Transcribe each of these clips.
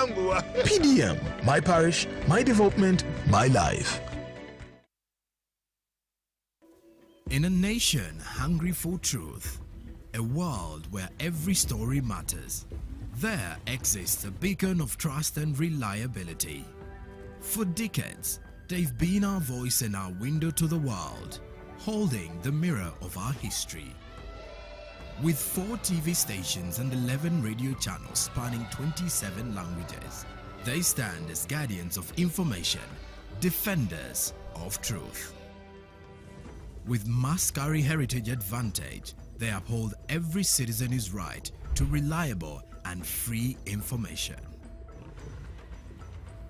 PDM, my parish, my development, my life. In a nation hungry for truth, a world where every story matters, there exists a beacon of trust and reliability. For decades, they've been our voice and our window to the world, holding the mirror of our history. With 4 TV stations and 11 radio channels spanning 27 languages, they stand as guardians of information, defenders of truth. With Mascari Heritage Advantage, they uphold every citizen's right to reliable and free information.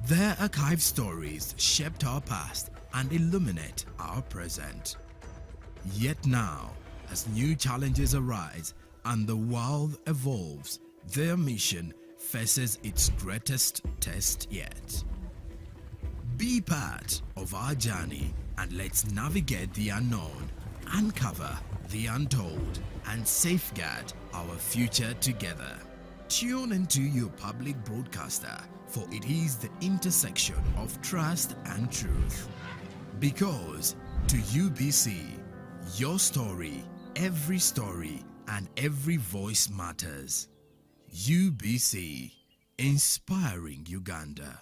Their archived stories shaped our past and illuminate our present. Yet now, as new challenges arise and the world evolves, their mission faces its greatest test yet. Be part of our journey and let's navigate the unknown, uncover the untold, and safeguard our future together. Tune into your public broadcaster, for it is the intersection of trust and truth. Because to UBC, your story, every story, and every voice matters. UBC, inspiring Uganda.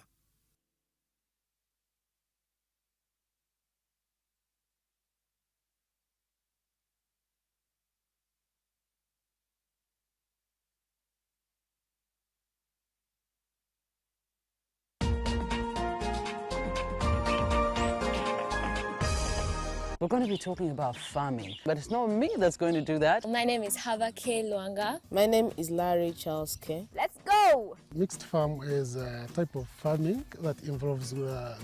We're going to be talking about farming, but it's not me that's going to do that. My name is Hava K. Luanga. My name is Larry Charles K. Let's go! Mixed farm is a type of farming that involves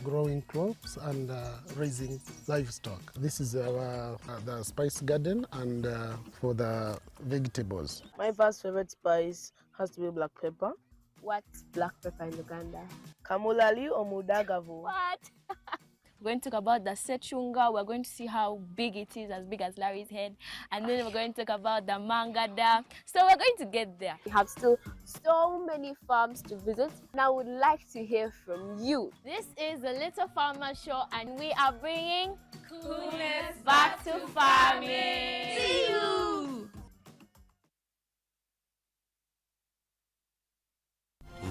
growing crops and raising livestock. This is the spice garden and for the vegetables. My first favorite spice has to be black pepper. What's black pepper in Uganda? Kamulali or mudagavu. What? We're going to talk about the sechunga. We're going to see how big it is, as big as Larry's head. And then we're going to talk about the mangada. So we're going to get there. We have still so many farms to visit. And I would like to hear from you. This is the Little Farmer Show, and we are bringing coolness back to farming. See you!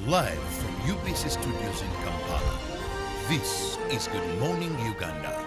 Live from UBC Studios in Kampala, this is Good Morning Uganda.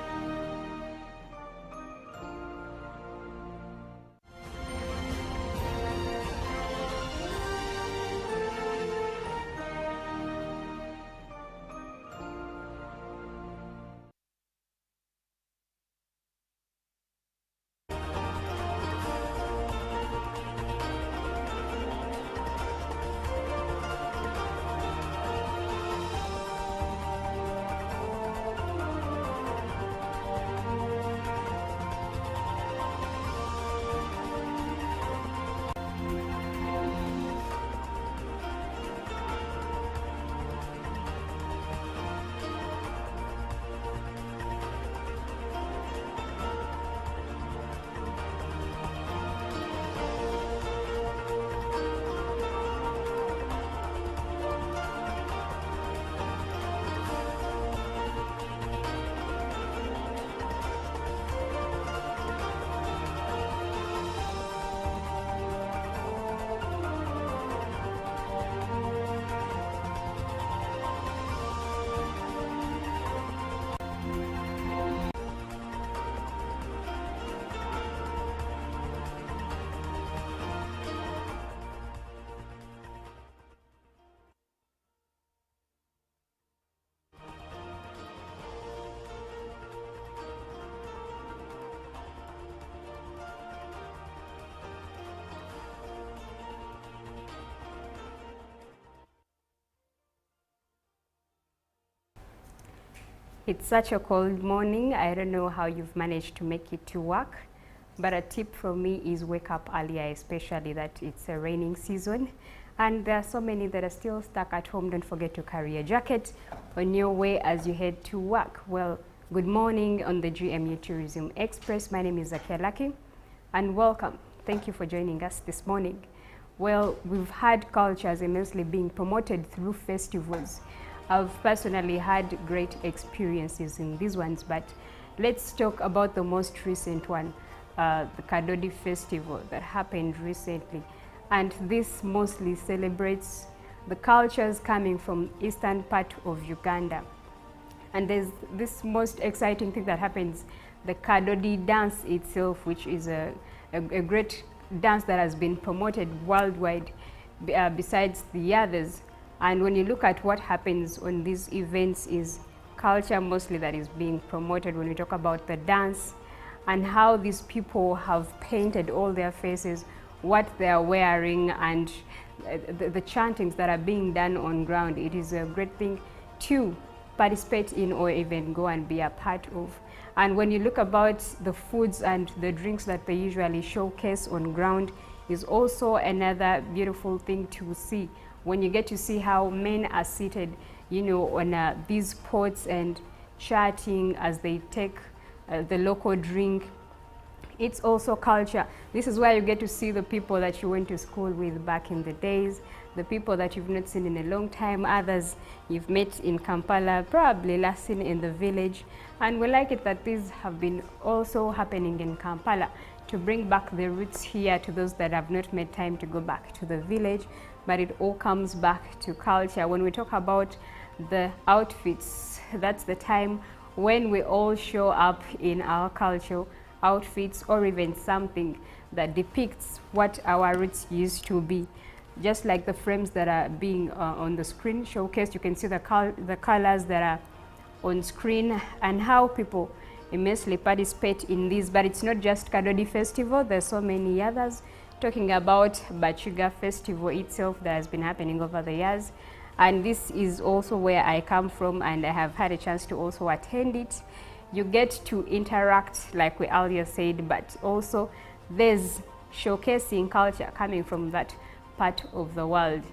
It's such a cold morning. I don't know how you've managed to make it to work, but a tip from me is wake up earlier, especially that it's a raining season. And there are so many that are still stuck at home. Don't forget to carry a jacket on your way as you head to work. Well, good morning on the GMU Tourism Express. My name is Zakia Laki, and welcome. Thank you for joining us this morning. Well, we've had cultures immensely being promoted through festivals. I've personally had great experiences in these ones, but let's talk about the most recent one, the Kadodi Festival that happened recently. And this mostly celebrates the cultures coming from eastern part of Uganda. And there's this most exciting thing that happens, the Kadodi dance itself, which is a great dance that has been promoted worldwide besides the others. And when you look at what happens on these events, is culture mostly that is being promoted when we talk about the dance and how these people have painted all their faces, what they are wearing, and the chantings that are being done on ground. It is a great thing to participate in or even go and be a part of. And when you look about the foods and the drinks that they usually showcase on ground, is also another beautiful thing to see. When you get to see how men are seated, you know, on these pots and chatting as they take the local drink. It's also culture. This is where you get to see the people that you went to school with back in the days, the people that you've not seen in a long time, others you've met in Kampala, probably last seen in the village. And we like it that these have been also happening in Kampala to bring back the roots here to those that have not made time to go back to the village. But it all comes back to culture. When we talk about the outfits, that's the time when we all show up in our cultural outfits, or even something that depicts what our roots used to be. Just like the frames that are being on the screen showcased, you can see the colors that are on screen and how people immensely participate in this. But it's not just Kadodi Festival, there's so many others. Talking about Bachuga Festival itself that has been happening over the years. And this is also where I come from, and I have had a chance to also attend it. You get to interact, like we earlier said, but also there's showcasing culture coming from that part of the world.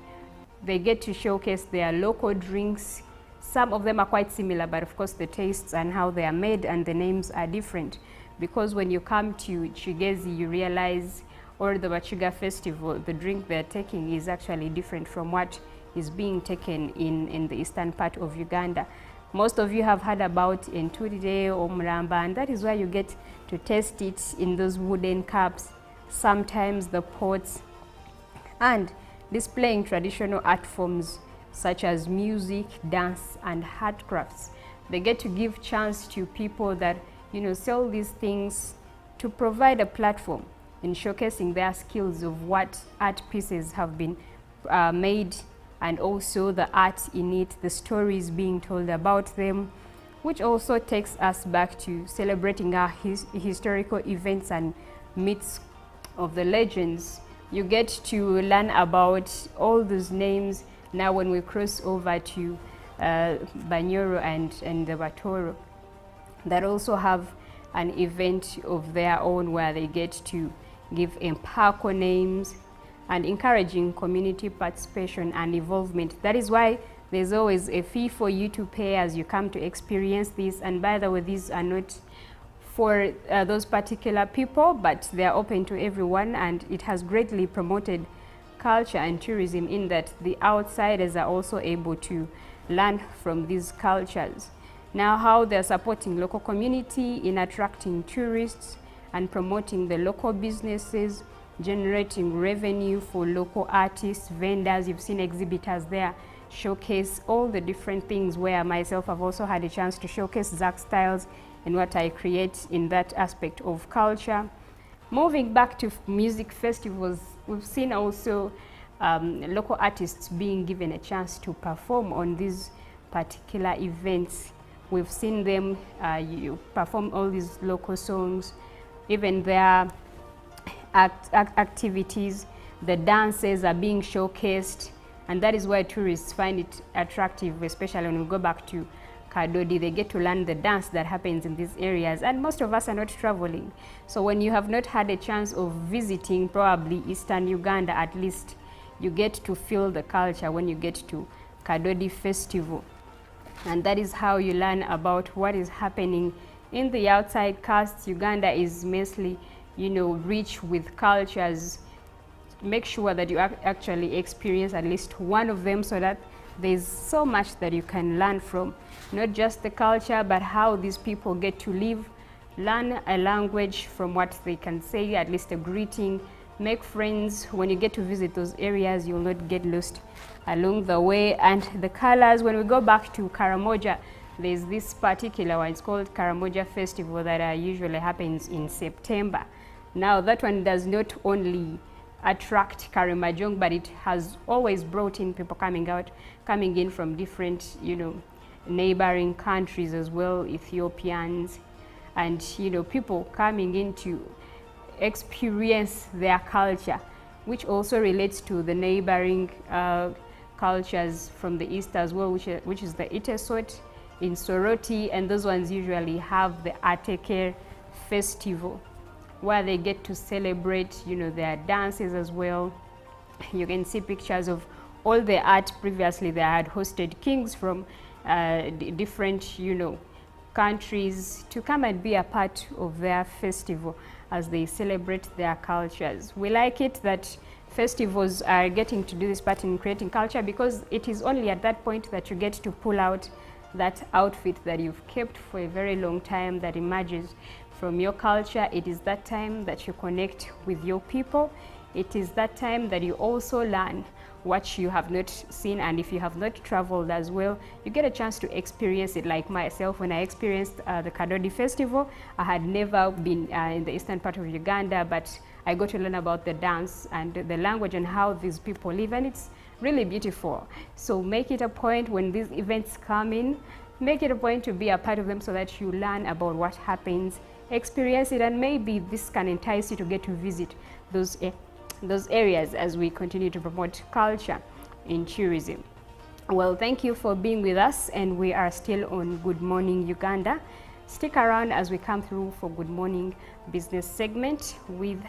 They get to showcase their local drinks. Some of them are quite similar, but of course the tastes and how they are made and the names are different. Because when you come to Chigezi, you realize, or the Bachuga Festival, the drink they're taking is actually different from what is being taken in the eastern part of Uganda. Most of you have heard about Enturire or Muramba, and that is why you get to taste it in those wooden cups, sometimes the pots, and displaying traditional art forms such as music, dance, and handcrafts. They get to give chance to people that, you know, sell these things to provide a platform in showcasing their skills of what art pieces have been made, and also the art in it, the stories being told about them, which also takes us back to celebrating our historical events and myths of the legends. You get to learn about all those names now when we cross over to Banyoro and the Batoro, that also have an event of their own where they get to give Empako names and encouraging community participation and involvement. That is why there's always a fee for you to pay as you come to experience this. And by the way, these are not for those particular people, but they are open to everyone, and it has greatly promoted culture and tourism in that the outsiders are also able to learn from these cultures. Now, how they're supporting local community in attracting tourists and promoting the local businesses, generating revenue for local artists, vendors. You've seen exhibitors there showcase all the different things, where myself I've also had a chance to showcase Zach styles and what I create in that aspect of culture. Moving back to music festivals, we've seen also local artists being given a chance to perform on these particular events. We've seen them you perform all these local songs, even their activities, the dances are being showcased, and that is why tourists find it attractive, especially when we go back to Kadodi. They get to learn the dance that happens in these areas, and most of us are not traveling. So when you have not had a chance of visiting probably Eastern Uganda, at least you get to feel the culture when you get to Kadodi Festival. And that is how you learn about what is happening in the outside coast. Uganda is mostly, you know, rich with cultures. make sure that you actually experience at least one of them, so that there's so much that you can learn from, not just the culture, but how these people get to live, learn a language from what they can say, at least a greeting, make friends. When you get to visit those areas, you'll not get lost along the way. And the colors, when we go back to Karamoja, there's this particular one, it's called Karamoja Festival, that usually happens in September. Now that one does not only attract Karimajong, but it has always brought in people coming in from different, neighboring countries as well, Ethiopians, and, people coming in to experience their culture, which also relates to the neighboring cultures from the east as well, which is the Itesot in Soroti, and those ones usually have the Ateke festival, where they get to celebrate, their dances as well. You can see pictures of all the art. Previously, they had hosted kings from different, countries to come and be a part of their festival as they celebrate their cultures. We like it that festivals are getting to do this part in creating culture, because it is only at that point that you get to pull out that outfit that you've kept for a very long time, that emerges from your culture. It is that time that you connect with your people. It is that time that you also learn what you have not seen, and if you have not traveled as well, you get a chance to experience it. Like myself, when I experienced the Kadodi festival, I had never been in the eastern part of Uganda, but I got to learn about the dance and the language and how these people live, and it's really beautiful. So make it a point when these events come in, make it a point to be a part of them, so that you learn about what happens, experience it, and maybe this can entice you to get to visit those areas as we continue to promote culture in tourism. Well, thank you for being with us, and we are still on Good Morning Uganda. Stick around as we come through for Good Morning Business segment with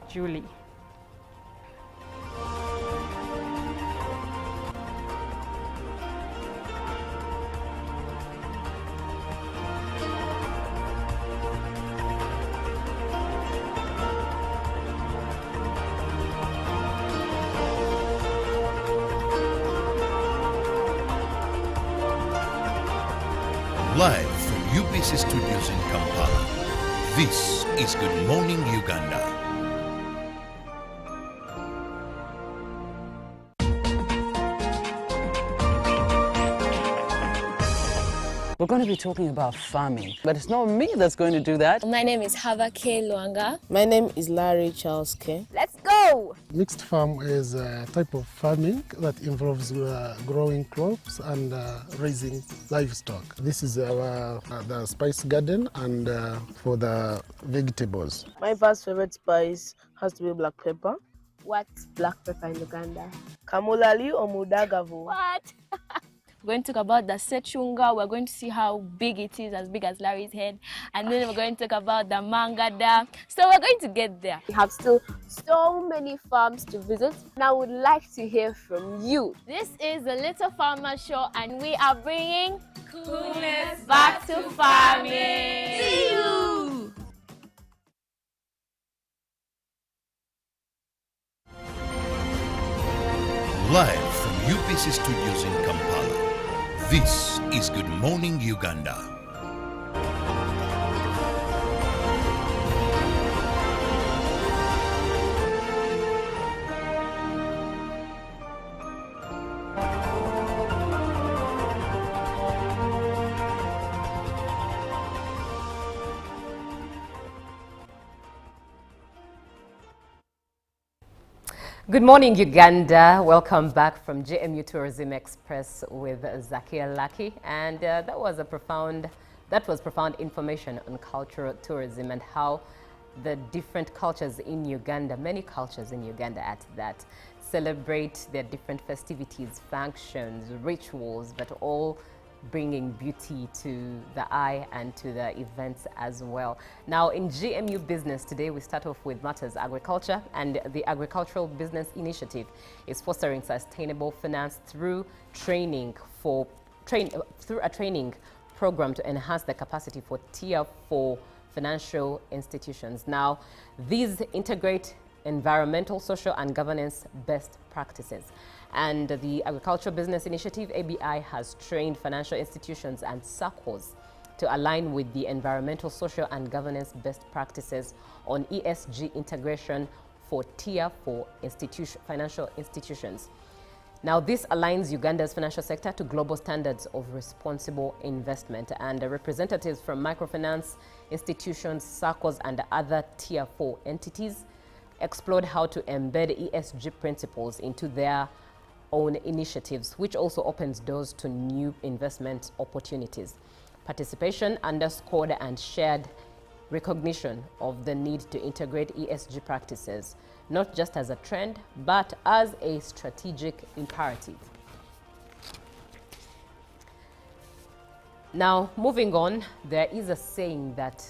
Julie. Live from UBC Studios in Kampala, this is Good Morning Uganda. We're going to be talking about farming, but it's not me that's going to do that. My name is Hava K. Luanga. My name is Larry Charles K. Let's go! Mixed farm is a type of farming that involves growing crops and raising livestock. This is the spice garden and for the vegetables. My first favorite spice has to be black pepper. What's black pepper in Uganda? Kamulali or mudagavu. What? We're going to talk about the sechunga. We're going to see how big it is, as big as Larry's head. And then we're going to talk about the mangada. So we're going to get there. We have still so many farms to visit, and I would like to hear from you. This is the Little Farmer Show, and we are bringing coolness back to farming. See you! Live from UBC Studios in Kampala, this is Good Morning Uganda. Good morning, Uganda. Welcome back from JMU Tourism Express with Zakia Laki, and that was profound information on cultural tourism and how the different cultures in Uganda, many cultures in Uganda at that, celebrate their different festivities, functions, rituals, but all bringing beauty to the eye and to the events as well. Now in GMU Business today, we start off with matters agriculture, and the Agricultural Business Initiative is fostering sustainable finance through training through a training program to enhance the capacity for Tier 4 financial institutions. Now, these integrate environmental, social, and governance best practices. And the Agricultural Business Initiative, ABI, has trained financial institutions and SACCOs to align with the environmental, social, and governance best practices on ESG integration for Tier 4 financial institutions. Now, this aligns Uganda's financial sector to global standards of responsible investment, and representatives from microfinance institutions, SACCOs, and other Tier 4 entities explored how to embed ESG principles into their own initiatives, which also opens doors to new investment opportunities. Participation underscored and shared recognition of the need to integrate ESG practices, not just as a trend, but as a strategic imperative. Now, moving on, there is a saying that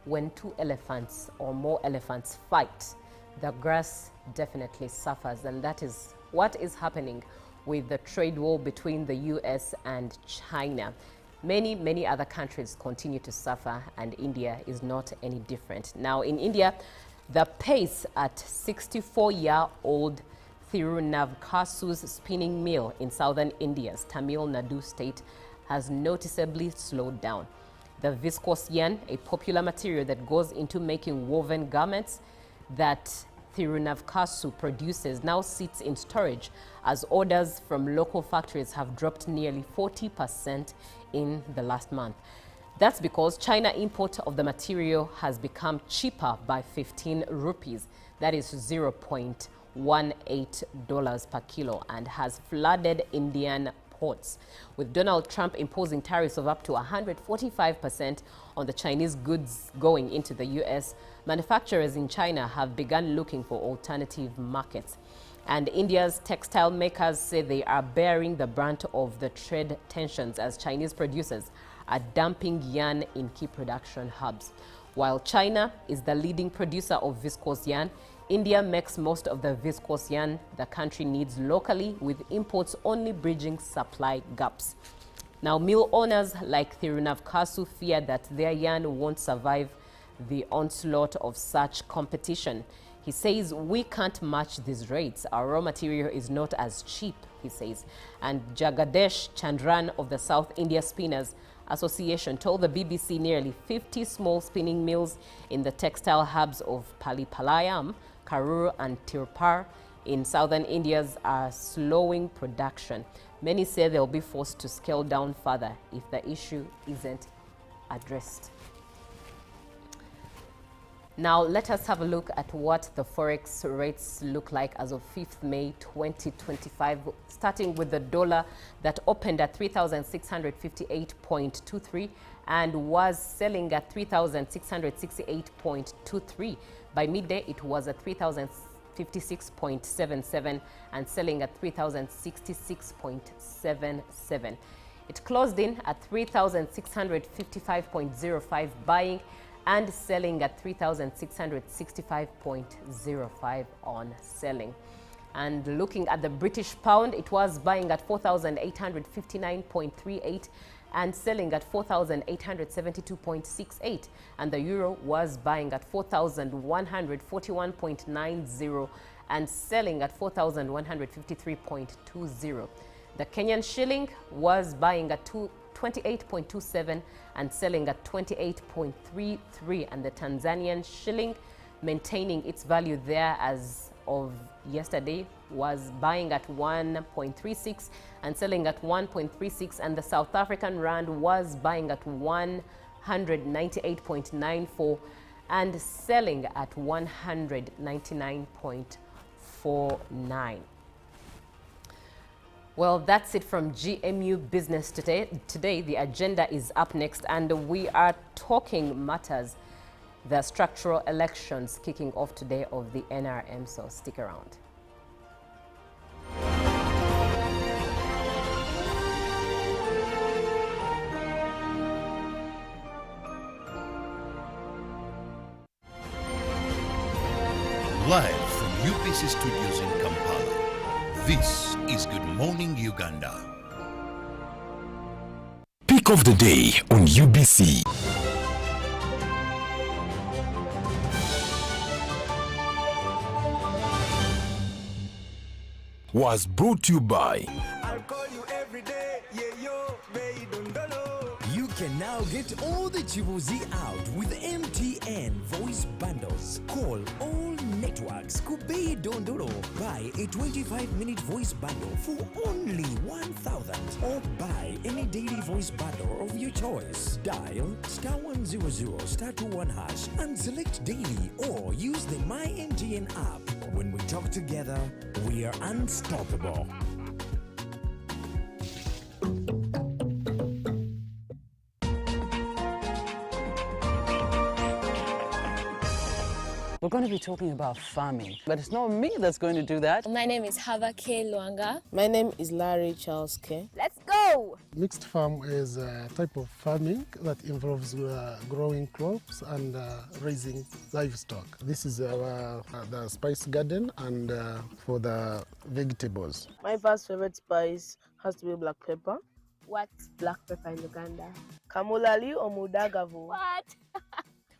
when two elephants or more elephants fight, the grass definitely suffers, and that is what is happening with the trade war between the US and China. Many other countries continue to suffer, and India is not any different. Now, in India, the pace at 64-year-old Thirunavkasu's spinning mill in southern India's Tamil Nadu state has noticeably slowed down. The viscose yarn, a popular material that goes into making woven garments that Thirunavkasu produces, now sits in storage as orders from local factories have dropped nearly 40% in the last month. That's because China import of the material has become cheaper by 15 rupees, that is $0.18 per kilo, and has flooded Indian ports, with Donald Trump imposing tariffs of up to 145% on the Chinese goods going into the US. Manufacturers in China have begun looking for alternative markets. And India's textile makers say they are bearing the brunt of the trade tensions as Chinese producers are dumping yarn in key production hubs. While China is the leading producer of viscose yarn, India makes most of the viscose yarn the country needs locally, with imports only bridging supply gaps. Now, mill owners like Thirunavkasu fear that their yarn won't survive the onslaught of such competition. He says, "We can't match these rates. Our raw material is not as cheap," he says. And Jagadesh Chandran of the South India Spinners Association told the BBC nearly 50 small spinning mills in the textile hubs of Palipalayam, Karur and Tirupur in southern India are slowing production. Many say they'll be forced to scale down further if the issue isn't addressed. Now, let us have a look at what the forex rates look like as of 5th May 2025, starting with the dollar that opened at 3,658.23 and was selling at 3,668.23. By midday, it was at 3,056.77 and selling at 3,066.77. It closed in at 3,655.05 buying and selling at 3,665.05 on selling. And looking at the British pound, it was buying at 4,859.38 and selling at 4,872.68. And the euro was buying at 4,141.90 and selling at 4,153.20. The Kenyan shilling was buying at 28.27 and selling at 28.33, and the Tanzanian shilling, maintaining its value there as of yesterday, was buying at 1.36 and selling at 1.36, and the South African rand was buying at 198.94 and selling at 199.49. Well, that's it from GMU Business today. Today, the agenda is up next, and we are talking matters, the structural elections kicking off today of the NRM, so stick around. Live from UBC Studios in Kampala, this is Good Morning Uganda. Pick of the day on UBC. was brought to you by I'll call you every day, yeah, yo, baby, don't know. You can now get all the Chibuzi out with MTN voice bundles. Call all networks. Kubei Dondoro. Buy a 25-minute voice bundle for only 1,000 or buy any daily voice bundle of your choice. Dial *100 *21 hash and select daily or use the My MTN app. When we talk together, we are unstoppable. We're going to be talking about farming, but it's not me that's going to do that. My name is Hava K. Luanga. My name is Larry Charles K. Let's go! Mixed farm is a type of farming that involves growing crops and raising livestock. This is the spice garden and for the vegetables. My first favorite spice has to be black pepper. What's black pepper in Uganda? Kamulali or mudagavu. What?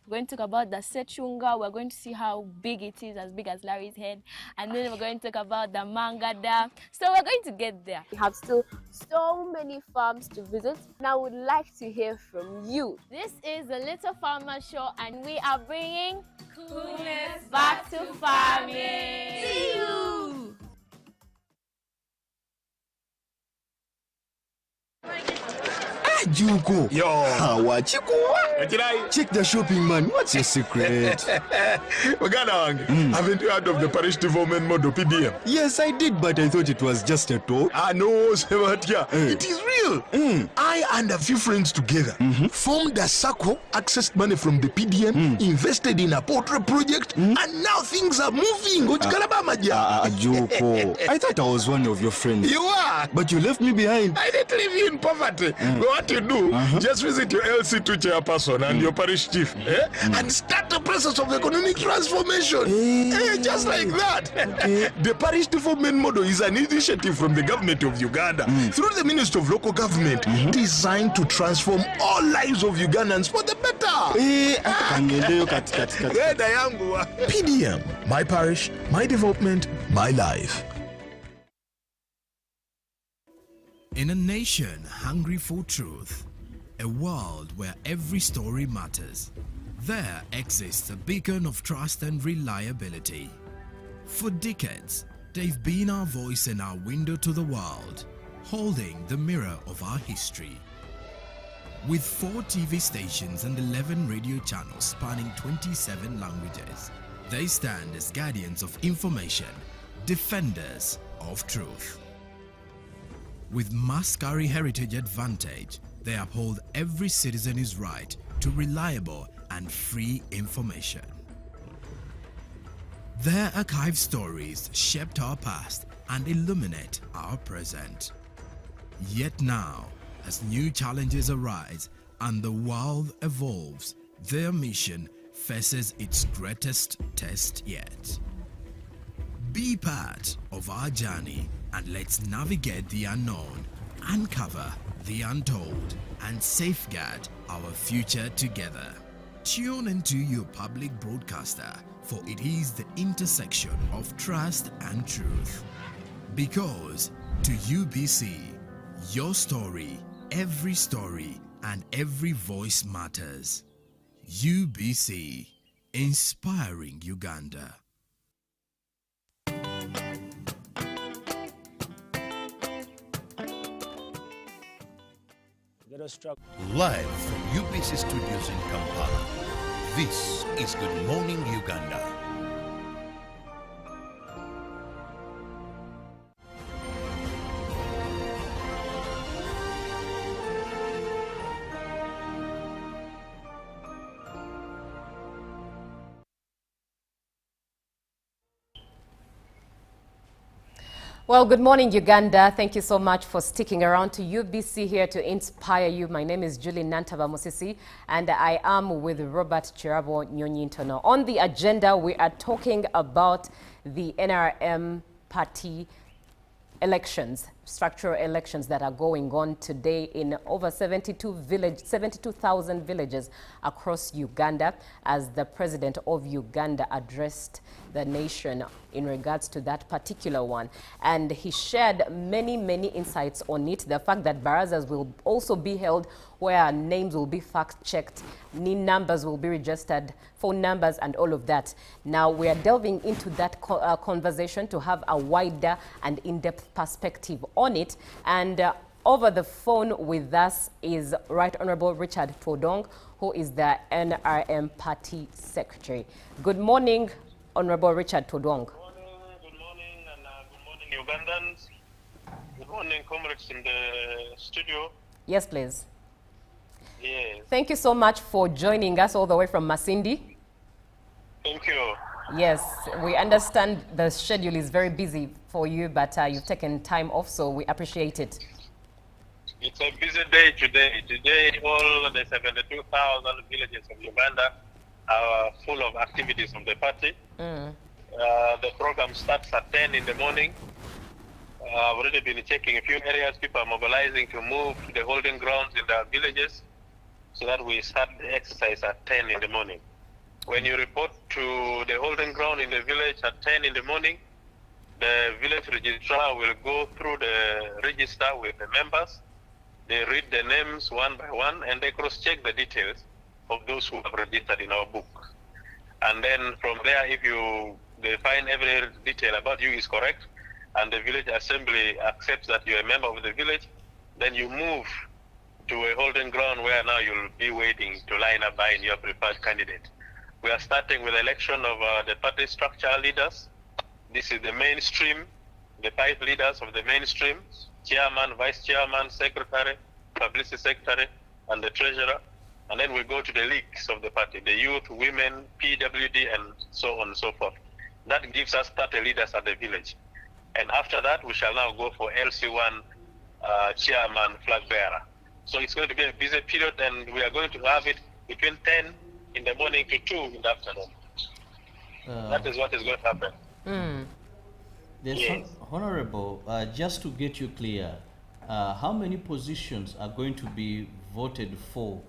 We're going to talk about the sechunga. We're going to see how big it is, as big as Larry's head. And then we're going to talk about the mangada. So we're going to get there. We have still so many farms to visit. And I would like to hear from you. This is the Little Farmer Show, and we are bringing coolness back to farming. See you! Juko. Yo. Check the shopping, man. What's your secret? Haven't you heard of the parish development model, PDM? Yes, I did, but I thought it was just a talk. No, Sebatia. It is real. I and a few friends together formed a circle, accessed money from the PDM, invested in a poultry project, and now things are moving. Juko. I thought I was one of your friends. You are. But you left me behind. I didn't leave you in poverty. What you do, just visit your LC2 chairperson and your parish chief and start the process of economic transformation. Just like that. Okay. The parish development model is an initiative from the government of Uganda through the Ministry of Local Government designed to transform all lives of Ugandans for the better. PDM, my parish, my development, my life. In a nation hungry for truth, a world where every story matters, there exists a beacon of trust and reliability. For decades, they've been our voice and our window to the world, holding the mirror of our history. With 4 TV stations and 11 radio channels spanning 27 languages, they stand as guardians of information, defenders of truth. With Mascari Heritage Advantage, they uphold every citizen's right to reliable and free information. Their archived stories shaped our past and illuminate our present. Yet now, as new challenges arise and the world evolves, their mission faces its greatest test yet. Be part of our journey and let's navigate the unknown, uncover the untold, and safeguard our future together. Tune into your public broadcaster, for it is the intersection of trust and truth. Because to UBC, your story, and every voice matters. UBC, inspiring Uganda. Live from UBC Studios in Kampala, this is Good Morning Uganda. Well, good morning, Uganda. Thank you so much for sticking around to UBC here to inspire you. My name is Julie Nantaba Musisi, and I am with Robert Chirabo Nyonyintono. On the agenda, we are talking about the NRM party elections structural elections that are going on today in over 72,000 villages across Uganda, as the president of Uganda addressed the nation in regards to that particular one. And he shared many, many insights on it. The fact that barazas will also be held where names will be fact-checked, NIN numbers will be registered, phone numbers, and all of that. Now, we are delving into that conversation to have a wider and in-depth perspective on it. And over the phone with us is Right Honorable Richard Todong, who is the NRM Party Secretary. Good morning, Honorable Richard Todong. Good morning, and good morning, Ugandans. Good morning, comrades in the studio. Yes, please. Yes. Thank you so much for joining us all the way from Masindi. Thank you. Yes, we understand the schedule is very busy for you, but you've taken time off, so we appreciate it. It's a busy day today. Today, all the 72,000 villages of Uganda are full of activities of the party. The program starts at 10 in the morning. I've already been checking a few areas. People are mobilizing to move to the holding grounds in their villages so that we start the exercise at 10 in the morning. When you report to the holding ground in the village at 10 in the morning, the village registrar will go through the register with the members. They read the names one by one, and they cross-check the details of those who have registered in our book. And then from there, if they find every detail about you is correct, and the village assembly accepts that you're a member of the village, then you move to a holding ground where now you'll be waiting to line up behind your preferred candidate. We are starting with election of the party structure leaders. This is the mainstream, the 5 leaders of the mainstream: chairman, vice chairman, secretary, publicity secretary, and the treasurer. And then we go to the leagues of the party, the youth, women, PWD, and so on and so forth. That gives us 30 leaders at the village. And after that, we shall now go for LC1 chairman, flag bearer. So it's going to be a busy period, and we are going to have it between 10 in the morning to 2 in the afternoon. That is what is going to happen. Yes. Honorable, just to get you clear, how many positions are going to be voted for?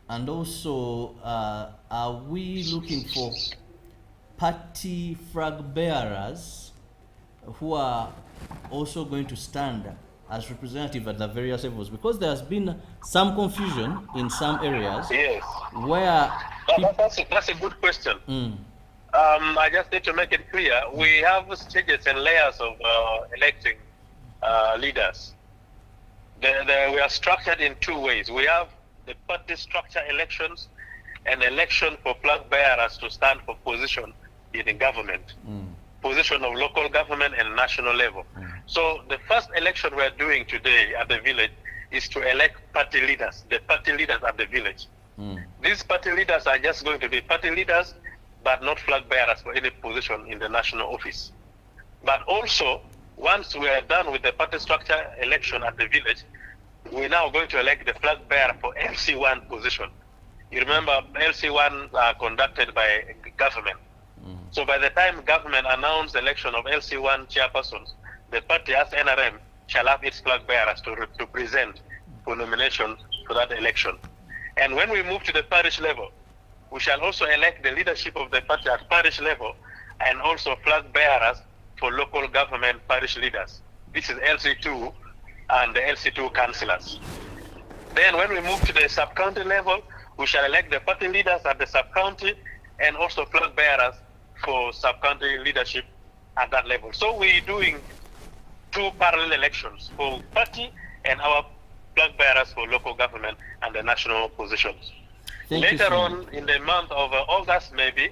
And also, are we looking for party flag bearers who are also going to stand as representative at the various levels? Because there has been some confusion in some areas. Yes. Where that's a good question. I just need to make it clear. We have stages and layers of electing leaders. We are structured in 2 ways. We have the party structure elections and election for flag bearers to stand for position in the government, position of local government and national level. So the first election we are doing today at the village is to elect party leaders, the party leaders at the village. These party leaders are just going to be party leaders, but not flag bearers for any position in the national office. But also, once we are done with the party structure election at the village, we're now going to elect the flag bearer for LC1 position. You remember, LC1 are conducted by government. So by the time government announces the election of LC1 chairpersons, the party as NRM shall have its flag bearers to present for nomination for that election. And when we move to the parish level, we shall also elect the leadership of the party at parish level and also flag bearers for local government parish leaders. This is LC2 and the LC2 councillors. Then when we move to the sub-county level, we shall elect the party leaders at the sub-county and also flag bearers for sub-county leadership at that level. So we're doing 2 parallel elections for party and our flag bearers for local government and the national positions. Later on in the month of August, maybe,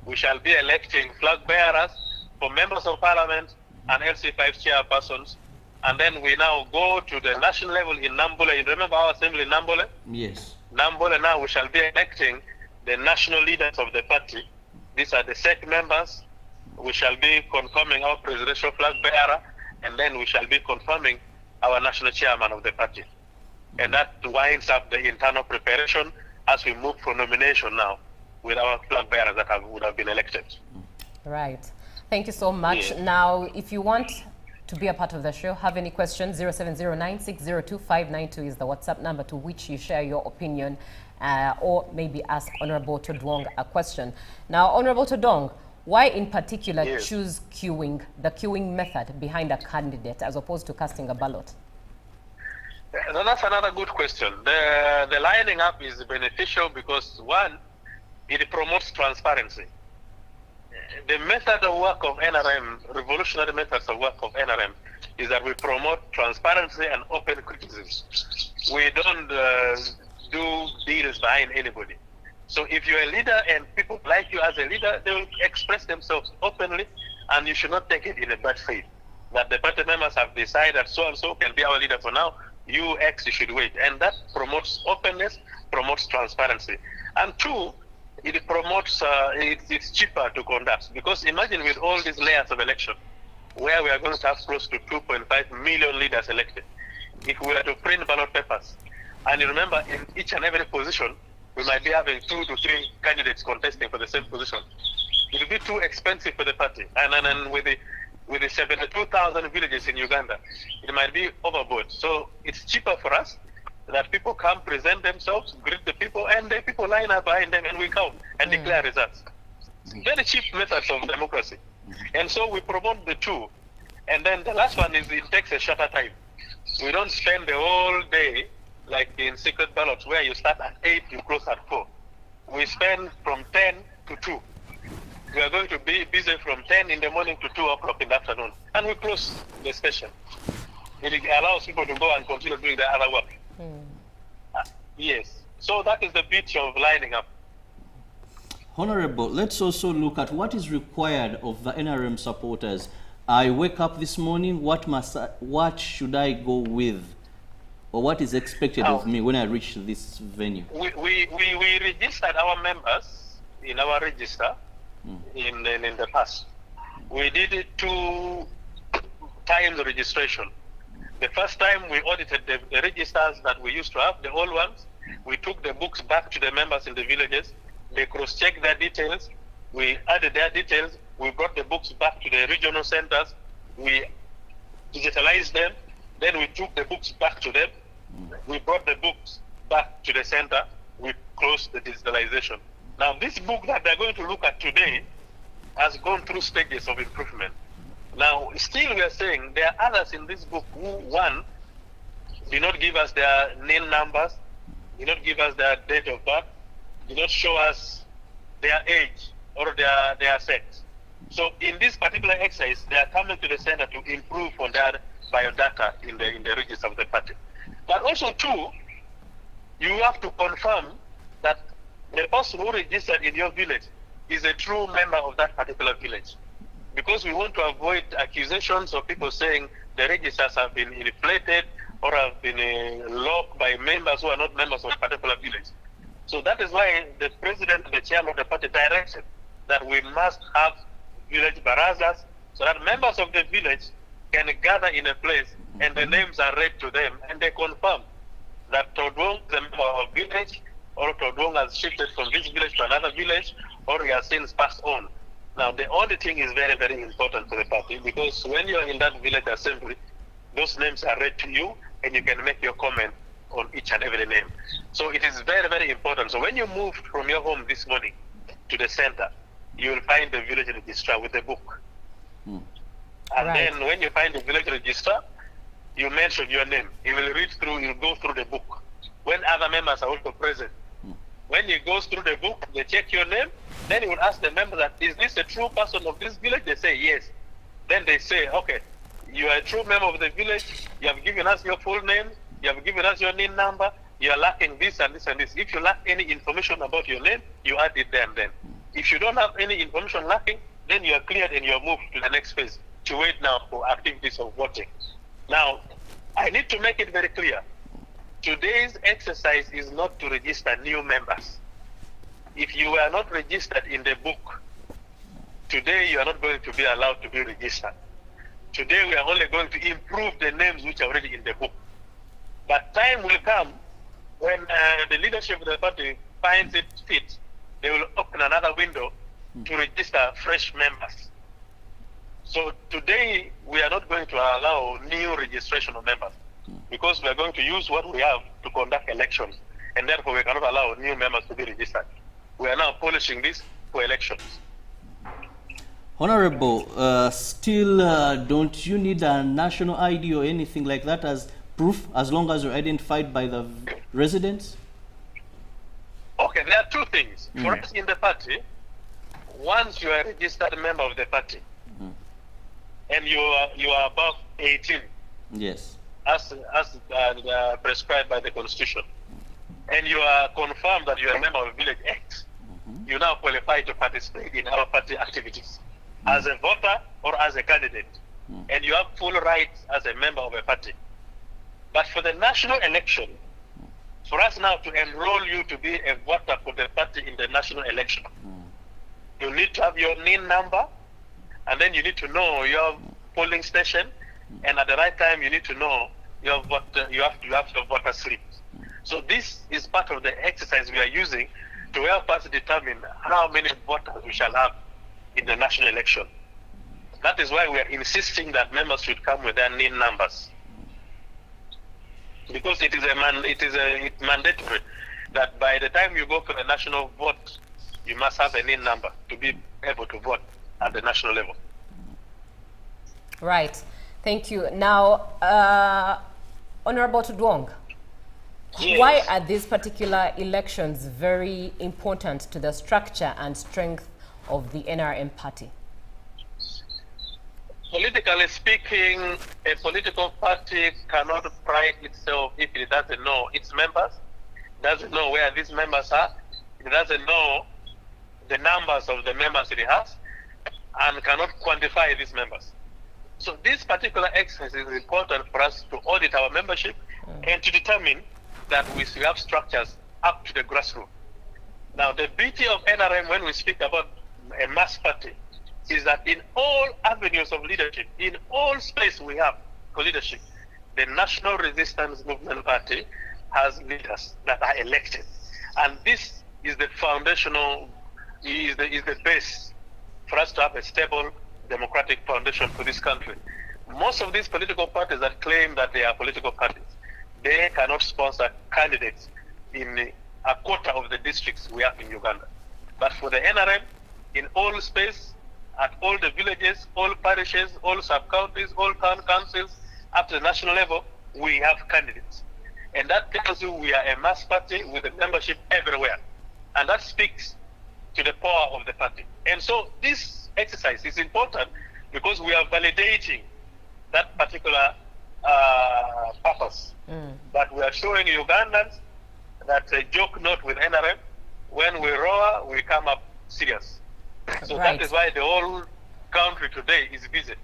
we shall be electing flag bearers for members of parliament and LC5 chairpersons. And then we now go to the national level in Nambole. You remember our assembly in Nambole? Yes. Nambole, now we shall be electing the national leaders of the party. These are the SEC members. We shall be confirming our presidential flag bearer, and then we shall be confirming our national chairman of the party. And that winds up the internal preparation as we move for nomination now with our flag bearers that would have been elected. Right. Thank you so much. Yeah. Now, if you want to be a part of the show. Have any questions? 0709602592 is the WhatsApp number to which you share your opinion or maybe ask Honorable Todwong a question. Now, Honorable Todwong, why in particular choose queuing, the queuing method behind a candidate as opposed to casting a ballot? That's another good question. The lining up is beneficial because, one, it promotes transparency. The method of work of NRM, revolutionary methods of work of NRM, is that we promote transparency and open criticism. We don't do deals behind anybody. So if you're a leader and people like you as a leader, they will express themselves openly, and you should not take it in a bad faith. That the party members have decided so-and-so can be our leader for now, you X, you should wait. And that promotes openness, promotes transparency. And two, it promotes, it's cheaper to conduct. Because imagine with all these layers of election, where we are going to have close to 2.5 million leaders elected. If we were to print ballot papers, and you remember in each and every position, we might be having 2 to 3 candidates contesting for the same position. It will be too expensive for the party. And with the 72,000 villages in Uganda, it might be overboard. So it's cheaper for us that people come, present themselves, greet the people, and the people line up behind them, and we count and declare results. Very cheap methods of democracy. And so we promote the two. And then the last one is it takes a shorter time. We don't spend the whole day like in secret ballots where you start at 8, you close at 4. We spend from 10 to 2. We are going to be busy from 10 in the morning to 2 o'clock in the afternoon. And we close the station. It allows people to go and continue doing the other work. Yes. So that is the beauty of lining up. Honorable, let's also look at what is required of the NRM supporters. I wake up this morning, what should I go with? Or what is expected of me when I reach this venue? We registered our members in our register in the past. We did it 2 times registration. The first time we audited the registers that we used to have, the old ones. We took the books back to the members in the villages. They cross-checked their details. We added their details. We brought the books back to the regional centers. We digitalized them. Then we took the books back to them. We brought the books back to the center. We closed the digitalization. Now, this book that they're going to look at today has gone through stages of improvement. Now, still we are saying there are others in this book who, one, did not give us their name numbers, did not give us their date of birth, did not show us their age or their sex. So in this particular exercise, they are coming to the center to improve on their biodata in the register of the party. But also, two, you have to confirm that the person who registered in your village is a true member of that particular village. Because we want to avoid accusations of people saying the registers have been inflated or have been locked by members who are not members of a particular village. So that is why the president and the chairman of the party directed that we must have village barazas so that members of the village can gather in a place and the names are read to them and they confirm that Todwong is a member of a village or Todwong has shifted from this village to another village or he has since passed on. Now, the auditing is very, very important for the party because when you're in that village assembly, those names are read to you and you can make your comment on each and every name. So it is very, very important. So when you move from your home this morning to the center, you will find the village registrar with the book. And then when you find the village registrar, you mention your name. He will read through, he'll go through the book. When other members are also present, when he goes through the book, they check your name, then he will ask the member that, is this a true person of this village? They say yes. Then they say, okay, you are a true member of the village, you have given us your full name, you have given us your name number, you are lacking this and this and this. If you lack any information about your name, you add it there and then. If you don't have any information lacking, then you are cleared and you are moved to the next phase to wait now for activities of voting. Now, I need to make it very clear. Today's exercise is not to register new members. If you are not registered in the book, today you are not going to be allowed to be registered. Today we are only going to improve the names which are already in the book. But time will come when the leadership of the party finds it fit, they will open another window to register fresh members. So today, we are not going to allow new registration of members because we are going to use what we have to conduct elections, and therefore we cannot allow new members to be registered. We are now polishing this for elections. Honorable, still don't you need a national ID or anything like that as proof, as long as you're identified by the residents? Okay, there are two things. For us in the party, once you are a registered member of the party, and you are above 18, yes, as prescribed by the Constitution, and you are confirmed that you are a member of Village X, you now qualify to participate in our party activities as a voter or as a candidate, and you have full rights as a member of a party. But for the national election, for us now to enroll you to be a voter for the party in the national election, you need to have your NIN number, and then you need to know your polling station, and at the right time you need to know your voter, you have your voter slip. So this is part of the exercise we are using to help us determine how many voters we shall have in the national election. That is why we are insisting that members should come with their NIN numbers, because it's mandatory that by the time you go for the national vote, you must have a NIN number to be able to vote at the national level. Right. Thank you. Now, Honorable Tudwong, yes, why are these particular elections very important to the structure and strength of the NRM party? Politically speaking, a political party cannot pride itself if it doesn't know its members, doesn't know where these members are, it doesn't know the numbers of the members it has, and cannot quantify these members. So this particular exercise is important for us to audit our membership and to determine that we have structures up to the grassroots. Now, the beauty of NRM when we speak about a mass party is that in all avenues of leadership, in all space we have for leadership, the National Resistance Movement Party has leaders that are elected. And this is the foundational, is the base for us to have a stable democratic foundation for this country. Most of these political parties that claim that they are political parties, they cannot sponsor candidates in a quarter of the districts we have in Uganda. But for the NRM, in all space, at all the villages, all parishes, all sub-counties, all town councils, up to the national level, we have candidates. And that tells you we are a mass party with a membership everywhere. And that speaks to the power of the party. And so this exercise is important because we are validating that particular purpose. But we are showing Ugandans that joke not with NRM. When we roar, we come up serious. So Right. that is why the whole country today is busy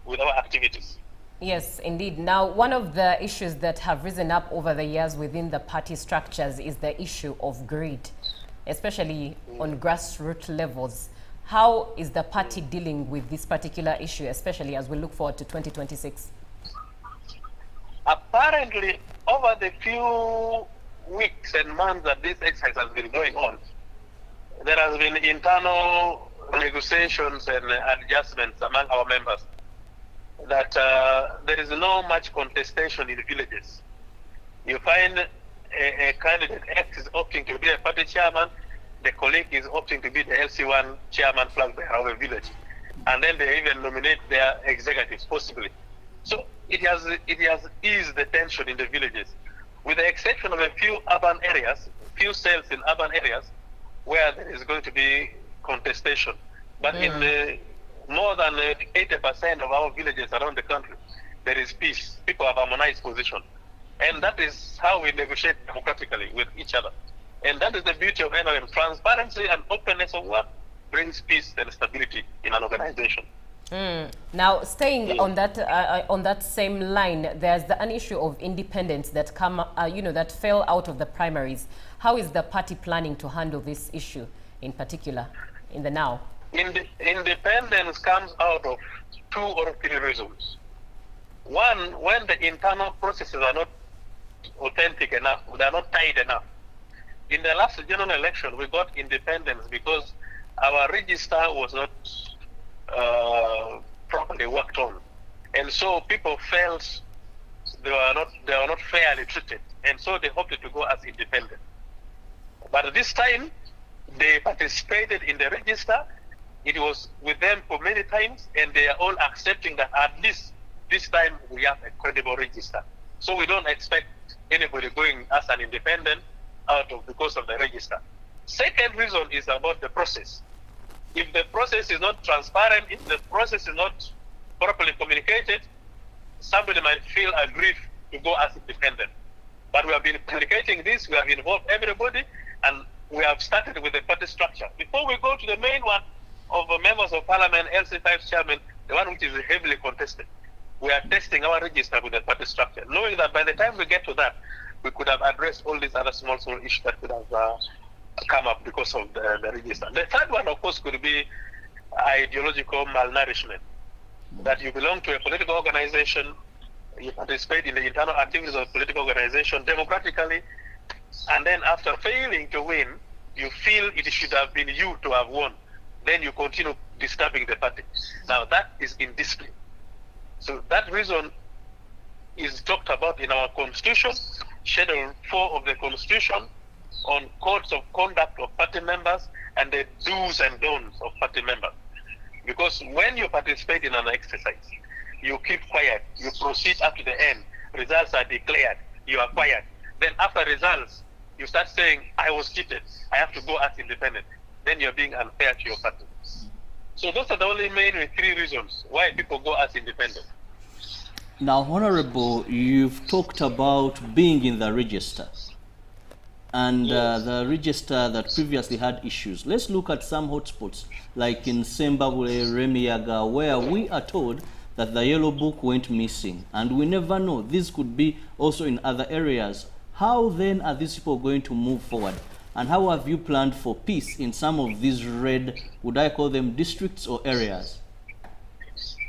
with our activities. Yes, indeed. Now, one of the issues that have risen up over the years within the party structures is the issue of greed, especially on grassroots levels. How is the party dealing with this particular issue, especially as we look forward to 2026? Apparently, over the few weeks and months that this exercise has been going on, there has been internal negotiations and adjustments among our members that there is no much contestation in the villages. You find a candidate X is opting to be a party chairman, the colleague is opting to be the LC1 chairman flag bearer of a village, and then they even nominate their executives possibly. So it has eased the tension in the villages, with the exception of a few urban areas, few cells in urban areas where there is going to be contestation. But in more than 80% of our villages around the country, there is peace. People have harmonized position. And that is how we negotiate democratically with each other. And that is the beauty of NRM. Transparency and openness of work brings peace and stability in an organization. Now, staying on that same line, there's an issue of independence that that fell out of the primaries. How is the party planning to handle this issue in particular in the now? Independence comes out of two or three reasons. One, when the internal processes are not authentic enough, they are not tight enough. In the last general election, we got independence because our register was not properly worked on. And so people felt they were not fairly treated. And so they opted to go as independent. But this time, they participated in the register. It was with them for many times, and they are all accepting that at least this time we have a credible register. So we don't expect anybody going as an independent because of the register. Second reason is about the process. If the process is not transparent, if the process is not properly communicated, somebody might feel aggrieved to go as independent. But we have been communicating this, we have involved everybody, and we have started with the party structure. Before we go to the main one of members of parliament, LC5 chairman, the one which is heavily contested, we are testing our register with the party structure, knowing that by the time we get to that, we could have addressed all these other small issues that could have come up because of the register. The third one, of course, could be ideological malnourishment. That you belong to a political organization, you participate in the internal activities of a political organization democratically, and then after failing to win, you feel it should have been you to have won. Then you continue disturbing the party. Now that is indiscipline. So that reason is talked about in our constitution, Schedule 4 of the constitution, on codes of conduct of party members and the do's and don'ts of party members. Because when you participate in an exercise, you keep quiet, you proceed up to the end, results are declared, you are quiet. Then after results, you start saying, I was cheated, I have to go as independent. Then you're being unfair to your party. So those are the only main three reasons why people go as independent. Now, Honorable, you've talked about being in the register. And the register that previously had issues. Let's look at some hotspots, like in Sembabule, Remiaga, where we are told that the yellow book went missing. And we never know. This could be also in other areas. How then are these people going to move forward? And how have you planned for peace in some of these red, would I call them districts or areas?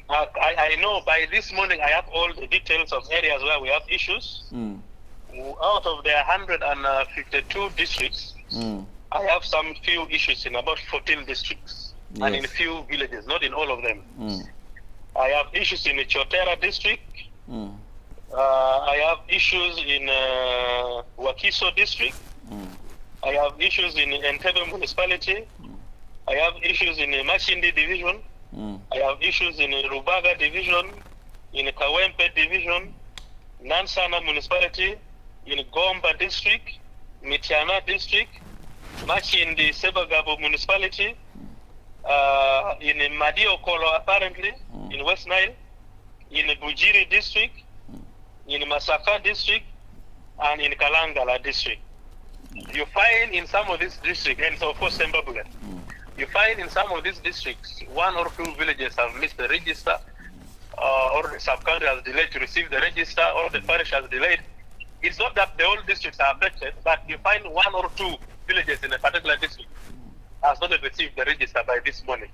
I know by this morning I have all the details of areas where we have issues. Out of the 152 districts, I have some few issues in about 14 districts and in a few villages, not in all of them. I have issues in the Chotera district. I have issues in Wakiso district. I have issues in Entebbe municipality. I have issues in Machindi division. I have issues in Rubaga division, in Kawempe division, Nansana municipality, in Gomba district, Mitiana district, Machindi Sebagabo municipality, in Madio Kolo apparently, in West Nile, in Bujiri district, in Masaka district, and in Kalangala district. You find in some of these districts, and so of course Sembabule, you find in some of these districts, one or two villages have missed the register, or the sub-county has delayed to receive the register, or the parish has delayed. It's not that the whole districts are affected, but you find one or two villages in a particular district has not received the register by this morning.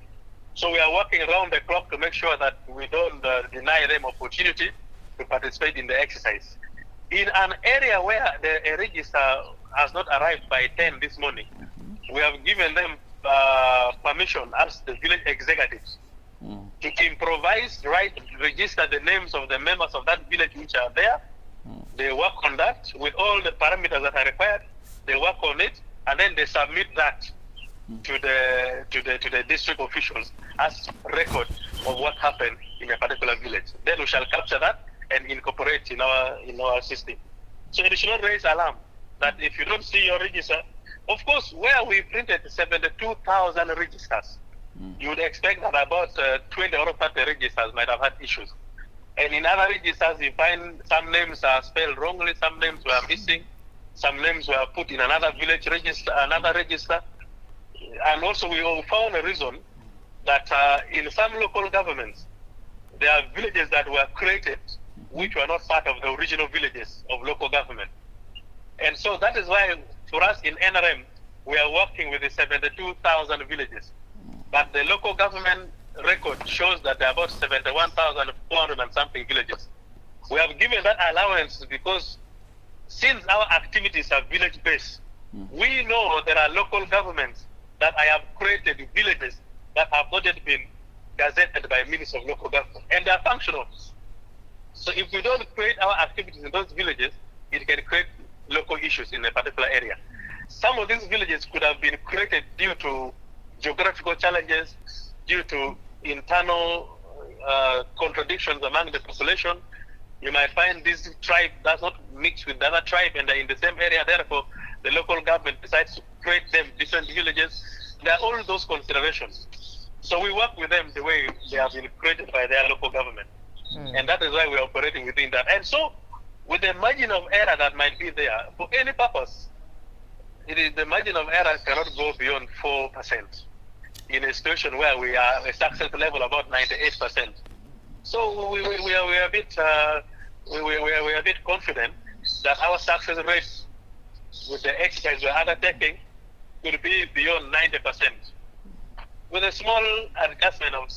So we are working around the clock to make sure that we don't deny them opportunity to participate in the exercise. In an area where the register has not arrived by 10 this morning, we have given them permission as the village executives to improvise, register the names of the members of that village which are there. They work on that with all the parameters that are required. They work on it, and then they submit that to the district officials as record of what happened in a particular village. Then we shall capture that and incorporate in our system. So it should not raise alarm that if you don't see your register, of course, where we printed 72,000 registers, you would expect that about 20 or 30 registers might have had issues. And in other registers, you find some names are spelled wrongly, some names were missing, some names were put in another village register, another register. And also we found a reason that in some local governments, there are villages that were created which were not part of the original villages of local government. And so that is why for us in NRM, we are working with the 72,000 villages. But the local government record shows that there are about 71,400 and something villages. We have given that allowance because since our activities are village-based, we know there are local governments that I have created villages that have not yet been gazetted by ministers of local government, and they are functional. So if we don't create our activities in those villages, it can create local issues in a particular area. Some of these villages could have been created due to geographical challenges, due to internal contradictions among the population. You might find this tribe does not mix with the other tribe and they're in the same area, therefore the local government decides to create them different villages. There are all those considerations. So we work with them the way they have been created by their local government. And that is why we're operating within that. And so with the margin of error that might be there, for any purpose, the margin of error cannot go beyond 4% in a situation where we are a success level about 98%. So we are a bit confident that our success rate with the exercise we're undertaking could be beyond 90%. With a small adjustment of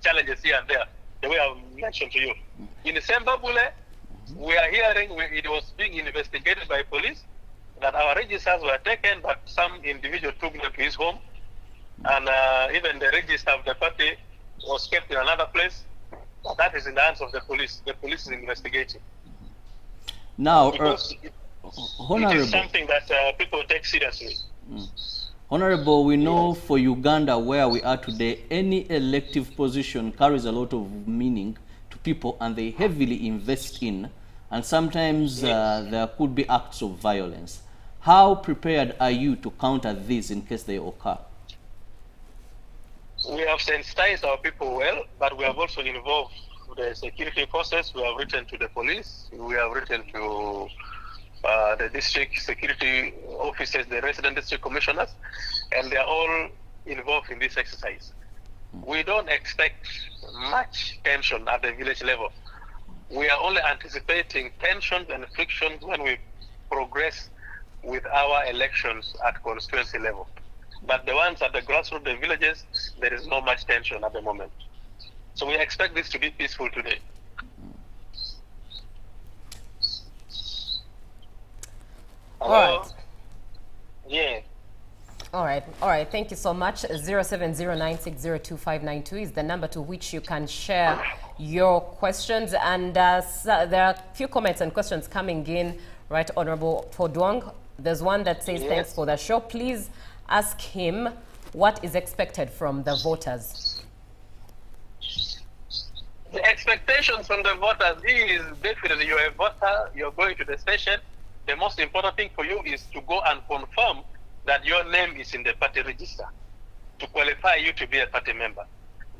challenges here and there, the way I've mentioned to you. In Zimbabwe, we are hearing it was being investigated by police, that our registers were taken, but some individual took them to his home, and even the register of the party was kept in another place. But that is in the hands of the police. The police is investigating. Now, Honorable, it is something that people take seriously. Honorable, we know for Uganda, where we are today, any elective position carries a lot of meaning to people, and they heavily invest in, and sometimes there could be acts of violence. How prepared are you to counter this in case they occur? We have sensitized our people well, but we have also involved the security forces. We have written to the police. We have written to the district security officers, the resident district commissioners, and they are all involved in this exercise. We don't expect much tension at the village level. We are only anticipating tensions and frictions when we progress with our elections at constituency level. But the ones at the grassroots, the villages, there is not much tension at the moment. So we expect this to be peaceful today. All right. Yeah. All right. Thank you so much. 0709602592 is the number to which you can share your questions. And there are a few comments and questions coming in, right, Honorable Podwong. There's one that says, thanks for the show. Please ask him what is expected from the voters. The expectations from the voters is definitely you're a voter, you're going to the station. The most important thing for you is to go and confirm that your name is in the party register to qualify you to be a party member.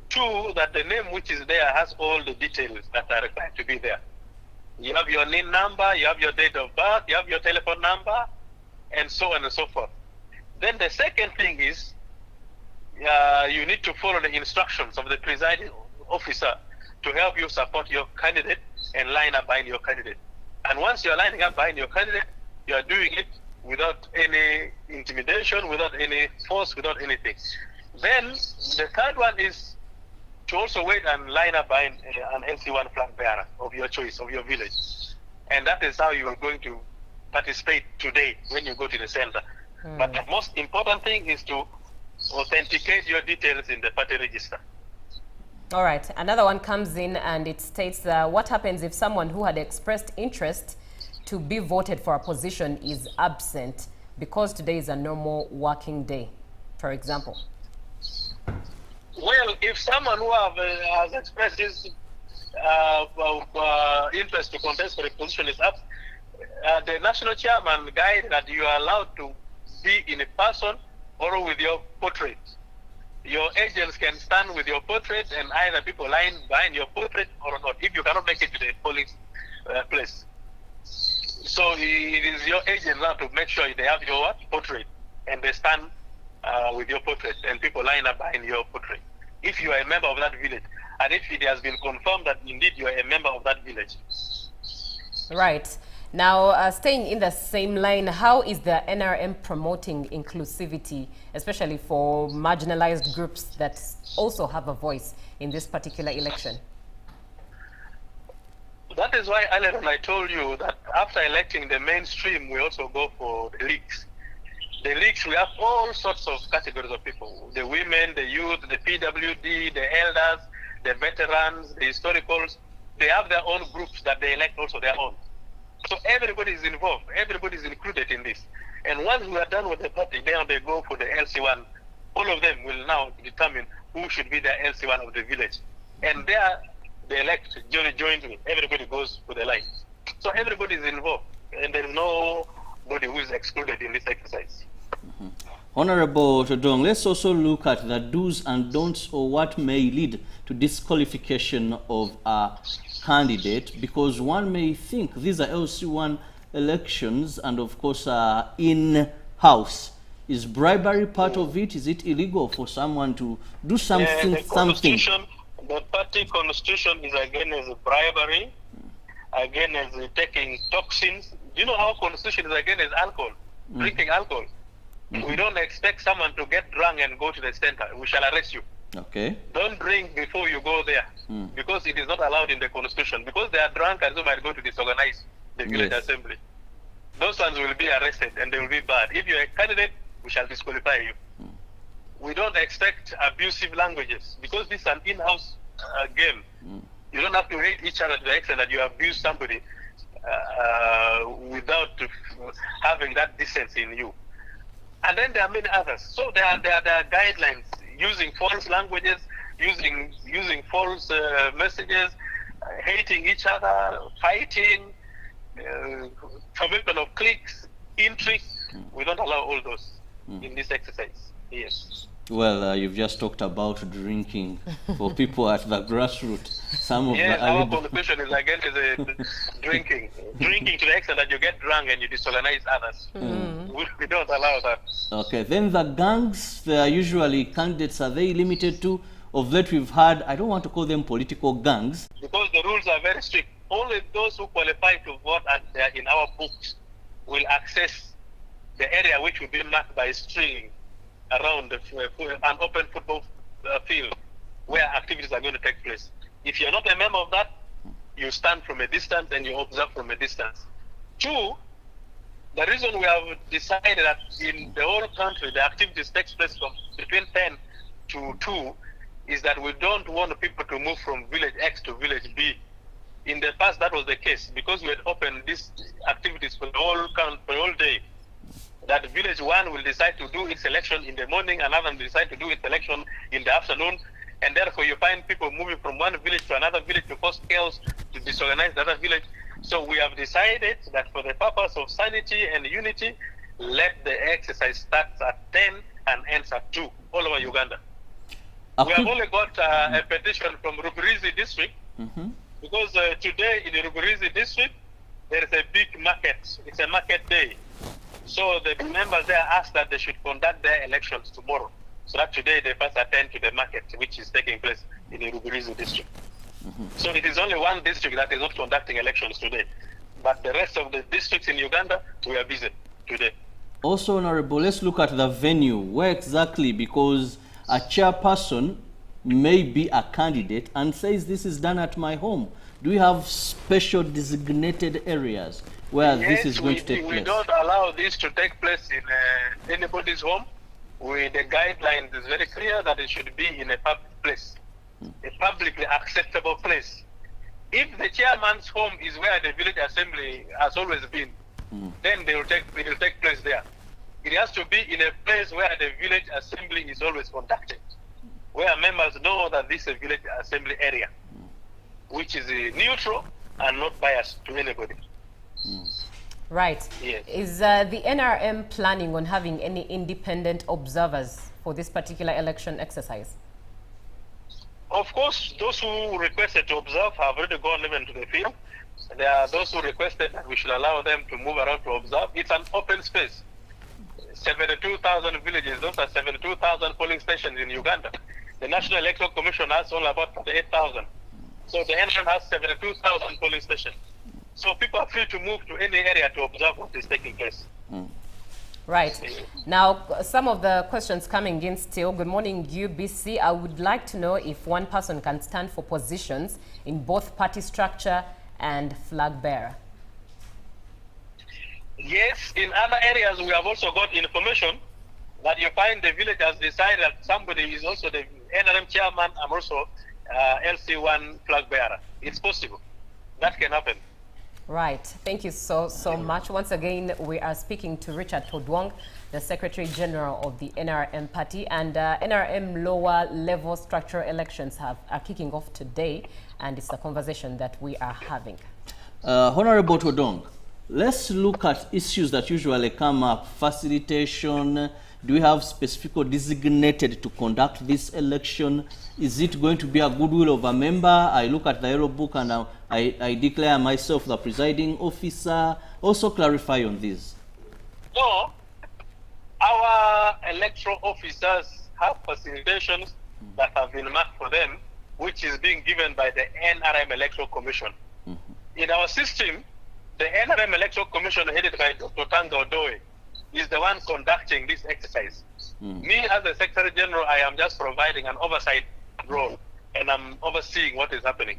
2, that the name which is there has all the details that are required to be there. You have your NIN number, you have your date of birth, you have your telephone number, and so on and so forth. Then the second thing is you need to follow the instructions of the presiding officer to help you support your candidate and line up behind your candidate. And once you're lining up behind your candidate, you are doing it without any intimidation, without any force, without anything. Then the third one is to also wait and line up behind an LC1 flag bearer of your choice, of your village. And that is how you are going to participate today when you go to the center. But the most important thing is to authenticate your details in the party register. All right. Another one comes in and it states, what happens if someone who had expressed interest to be voted for a position is absent because today is a normal working day, for example? Well, if someone who has expressed his interest to contest for a position is absent, the national chairman guide that you are allowed to be in a person or with your portrait. Your agents can stand with your portrait and either people line behind your portrait or not, if you cannot make it to the polling place. So it is your agent now to make sure they have your portrait and they stand with your portrait and people line up behind your portrait. If you are a member of that village and if it has been confirmed that indeed you are a member of that village. Right. Now, staying in the same line, how is the NRM promoting inclusivity, especially for marginalized groups that also have a voice in this particular election? That is why earlier on I told you that after electing the mainstream, we also go for the leaks. The leagues, we have all sorts of categories of people. The women, the youth, the PWD, the elders, the veterans, the historicals. They have their own groups that they elect also their own. So everybody is involved. Everybody is included in this. And once we are done with the party, then they go for the LC1. All of them will now determine who should be the LC1 of the village. And there, they elect jointly. Everybody goes for the line. So everybody is involved. And there is nobody who is excluded in this exercise. Honorable Todong, let's also look at the do's and don'ts, or what may lead to disqualification of a candidate, because one may think these are LC1 elections, and of course in-house. Is bribery part of it? Is it illegal for someone to do something? The party constitution is against bribery, against taking toxins. Do you know our constitution is against alcohol, drinking alcohol? We don't expect someone to get drunk and go to the center. We shall arrest you. Okay. Don't drink before you go there, because it is not allowed in the constitution. Because they are drunk and so might go to disorganize the village assembly. Those ones will be arrested and they will be bad. If you're a candidate, we shall disqualify you. We don't expect abusive languages, because this is an in-house game. You don't have to hate each other to the extent that you abuse somebody without having that decency in you. And then there are many others. So there are guidelines, using false languages, using false messages, hating each other, fighting, formation of cliques, intrigue. We don't allow all those in this exercise. Yes. Well, you've just talked about drinking for people at the grassroots. Some of our constitution is against drinking. Drinking to the extent that you get drunk and you disorganize others. We don't allow that. Okay, then the gangs, they are usually candidates, are they limited to? Of late we've had, I don't want to call them political gangs. Because the rules are very strict. Only those who qualify to vote and they are in our books will access the area which will be marked by string around an open football field where activities are going to take place. If you're not a member of that, you stand from a distance and you observe from a distance. Two, the reason we have decided that in the whole country the activities takes place from between 10 to 2 is that we don't want people to move from village X to village B. In the past that was the case, because we had opened these activities for the whole day. That village 1 will decide to do its election in the morning, another will decide to do its election in the afternoon, and therefore you find people moving from one village to another village to cause chaos, to disorganize the other village. So we have decided that for the purpose of sanity and unity, let the exercise start at 10 and ends at 2 all over Uganda. We have only got a petition from Rubirizi district, because today in the Rubirizi district, there is a big market. It's a market day. So the members there asked that they should conduct their elections tomorrow. So that today they first attend to the market, which is taking place in the Rubirizi district. So it is only one district that is not conducting elections today. But the rest of the districts in Uganda, we are busy today. Also, Honorable, let's look at the venue. Where exactly? Because a chairperson may be a candidate and says this is done at my home. Do we have special designated areas where this is going to take place? We don't allow this to take place in anybody's home. The guidelines is very clear that it should be in a public place, a publicly acceptable place. If the chairman's home is where the village assembly has always been, then it will take place there. It has to be in a place where the village assembly is always conducted, where members know that this is a village assembly area, which is neutral and not biased to anybody. Right. Yes. Is the NRM planning on having any independent observers for this particular election exercise? Of course, those who requested to observe have already gone even to the field. There are those who requested that we should allow them to move around to observe. It's an open space. 72,000 villages, those are 72,000 polling stations in Uganda. The National Electoral Commission has all about 38,000. So the NRM has 72,000 polling stations. So people are free to move to any area to observe what is taking place. Right. Now, some of the questions coming in still. Good morning, UBC. I would like to know if one person can stand for positions in both party structure and flag bearer. Yes, in other areas we have also got information that you find the village has decided that somebody is also the NRM chairman and also LC1 flag bearer. It's possible. That can happen. Right. Thank you so much. Once again, we are speaking to Richard Todwong, the Secretary General of the NRM party, and NRM lower level structural elections are kicking off today, and it's the conversation that we are having. Honorable Todwong, let's look at issues that usually come up. Facilitation. Do we have specific or designated to conduct this election? Is it going to be a goodwill of a member? I look at the yellow book and I declare myself the presiding officer. Also clarify on this. No, our electoral officers have facilitations that have been marked for them, which is being given by the NRM Electoral Commission. In our system, the NRM Electoral Commission headed by Dr. Tanga Odoe is the one conducting this exercise. Me as the Secretary General, I am just providing an oversight role and I'm overseeing what is happening.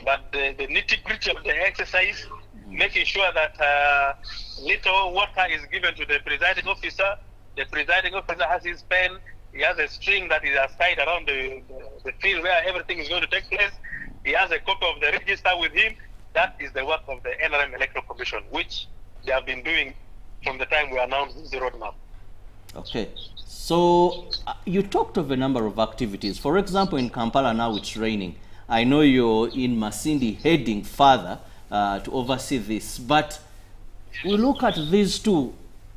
But the nitty-gritty of the exercise, making sure that little water is given to the presiding officer. The presiding officer has his pen. He has a string that is tied around the field where everything is going to take place. He has a copy of the register with him. That is the work of the NRM Electoral Commission, which they have been doing from the time we announced the roadmap. Okay. So you talked of a number of activities. For example, in Kampala now it's raining. I know you're in Masindi heading further to oversee this, but we look at these two,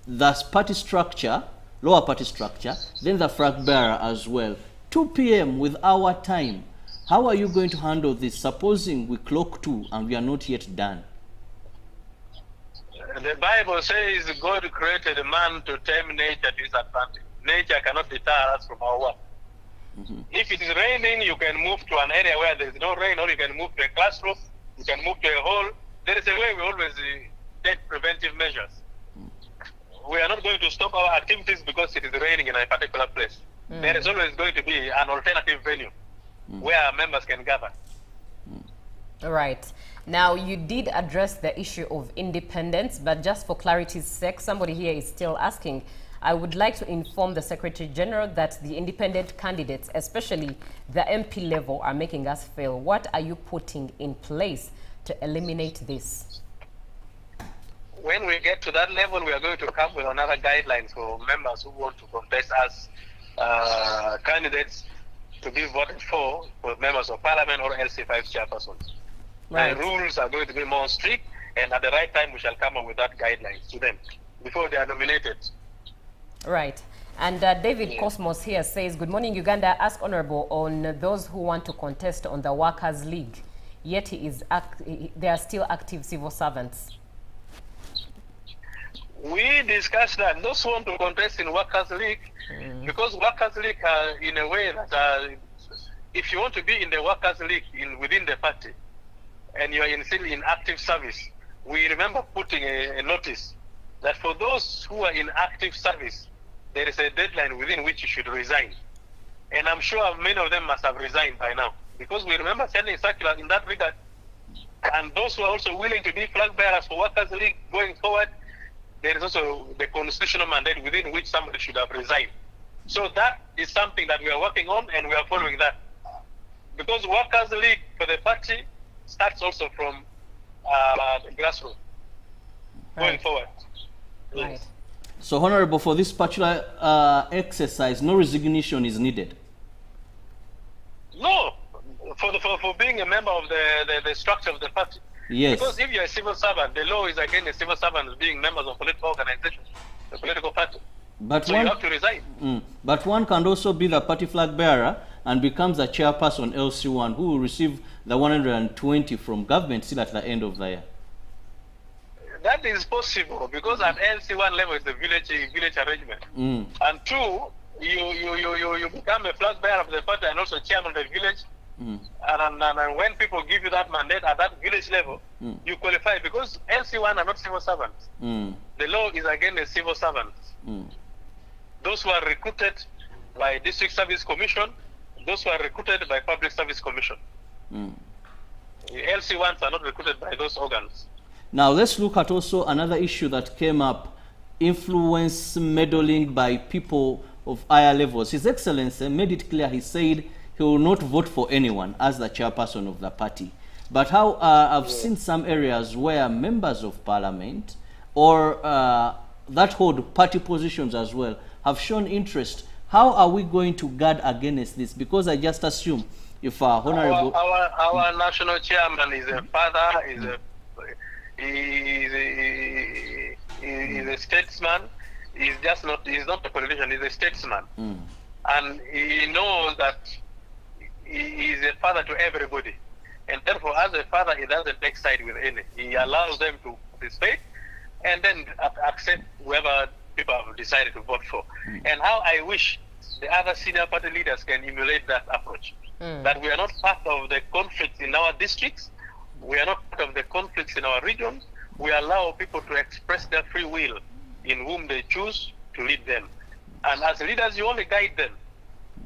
the party structure, lower party structure, then the flag bearer as well. 2 p.m. with our time. How are you going to handle this, supposing we clock 2 and we are not yet done? The Bible says God created man to tame nature to his advantage. Nature cannot deter us from our work. If it is raining, you can move to an area where there is no rain, or you can move to a classroom, you can move to a hall. There is a way we always take preventive measures. We are not going to stop our activities because it is raining in a particular place. There is always going to be an alternative venue where members can gather. All right. Now, you did address the issue of independence, but just for clarity's sake, somebody here is still asking, I would like to inform the Secretary General that the independent candidates, especially the MP level, are making us fail. What are you putting in place to eliminate this? When we get to that level, we are going to come with another guidelines for members who want to contest as candidates to be voted for members of parliament or LC5 chairpersons. Right. The rules are going to be more strict, and at the right time we shall come up with that guidelines to them before they are nominated. Right. And David Cosmos here says, good morning, Uganda. Ask Honorable on those who want to contest on the Workers' League, yet they are still active civil servants. We discussed that those who want to contest in Workers' League, because Workers' League are in a way that if you want to be in the Workers' League within the party and you are still in active service, we remember putting a notice that for those who are in active service, there is a deadline within which you should resign. And I'm sure many of them must have resigned by now, because we remember sending circular in that regard. And those who are also willing to be flag bearers for Workers' League going forward, there is also the constitutional mandate within which somebody should have resigned. So that is something that we are working on, and we are following that. Because Workers' League for the party starts also from the grassroots going forward. Right. So, Honorable, for this particular exercise, no resignation is needed? No, for being a member of the structure of the party. Yes. Because if you're a civil servant, the law is against the civil servants being members of political organizations, the political party. But so you have to resign. But one can also be the party flag bearer and becomes a chairperson LC1 who will receive the 120 from government still at the end of the year. That is possible because at LC1 level is the village arrangement. And two, you become a flag bearer of the party and also chairman of the village. And when people give you that mandate at that village level, you qualify because LC1 are not civil servants. The law is against the civil servants. Those who are recruited by District Service Commission, those who are recruited by Public Service Commission. LC1s are not recruited by those organs. Now let's look at also another issue that came up, influence meddling by people of higher levels. His Excellency made it clear, he said he will not vote for anyone as the chairperson of the party. But how I've seen some areas where members of parliament or that hold party positions as well have shown interest. How are we going to guard against this? Because I just assume if honorable... Our national chairman is a father, he's a statesman. He's not a politician, he's a statesman. And he knows that he is a father to everybody. And therefore, as a father, he doesn't take side with any. He allows them to participate and then accept whoever people have decided to vote for. And how I wish the other senior party leaders can emulate that approach. That we are not part of the conflicts in our districts, we are not part of the conflicts in our regions. We allow people to express their free will in whom they choose to lead them. And as leaders, you only guide them.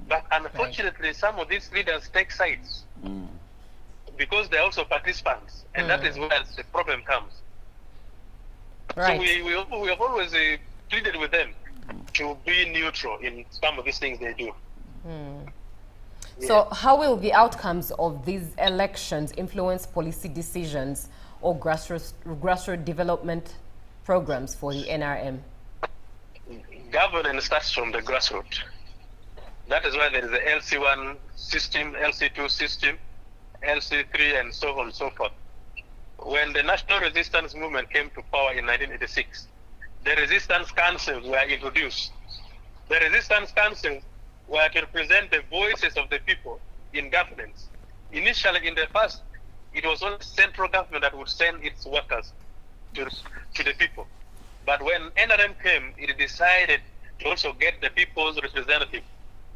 But unfortunately, some of these leaders take sides because they're also participants. And that is where the problem comes. Right. So we have always pleaded with them to be neutral in some of these things they do. So how will the outcomes of these elections influence policy decisions or grassroots development programs for the NRM? Governance starts from the grassroots. That is why there is the LC1 system, LC2 system, LC3, and so on and so forth. When the National Resistance Movement came to power in 1986, the resistance councils were introduced. The resistance councils were to represent the voices of the people in governance. Initially, in the past, it was only central government that would send its workers to the people. But when NRM came, it decided to also get the people's representative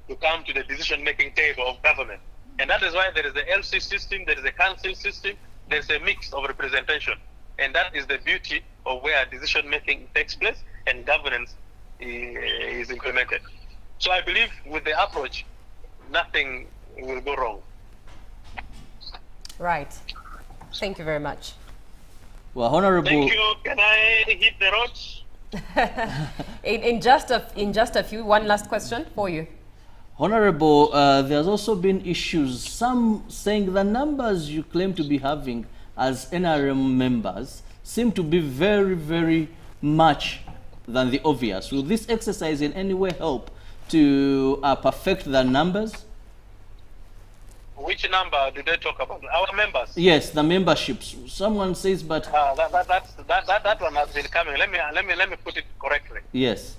to come to the decision-making table of government. And that is why there is the LC system, there is a council system, there's a mix of representation. And that is the beauty of where decision-making takes place and governance is implemented. So I believe with the approach, nothing will go wrong. Right. Thank you very much. Well, Honorable... Thank you. Can I hit the roads? in just a few, one last question for you. Honorable, there's also been issues, some saying the numbers you claim to be having as NRM members seem to be very, very much than the obvious. Will this exercise in any way help to perfect the numbers? Which number do they talk about? Our members? Yes, the memberships. Someone says, but that one has been coming. Let me put it correctly. Yes.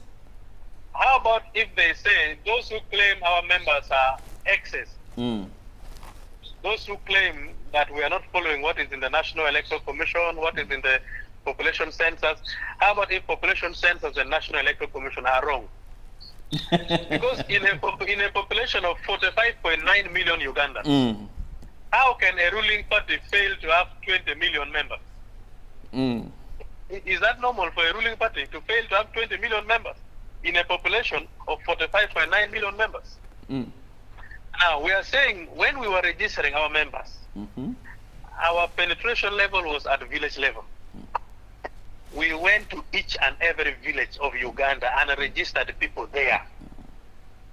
How about if they say those who claim our members are excess? Those who claim that we are not following what is in the National Electoral Commission, what is in the population census. How about if population census and National Electoral Commission are wrong? Because in a population of 45.9 million Ugandans, how can a ruling party fail to have 20 million members? Is that normal for a ruling party to fail to have 20 million members in a population of 45.9 million members? Now, we are saying when we were registering our members, our penetration level was at village level. We went to each and every village of Uganda and registered people there.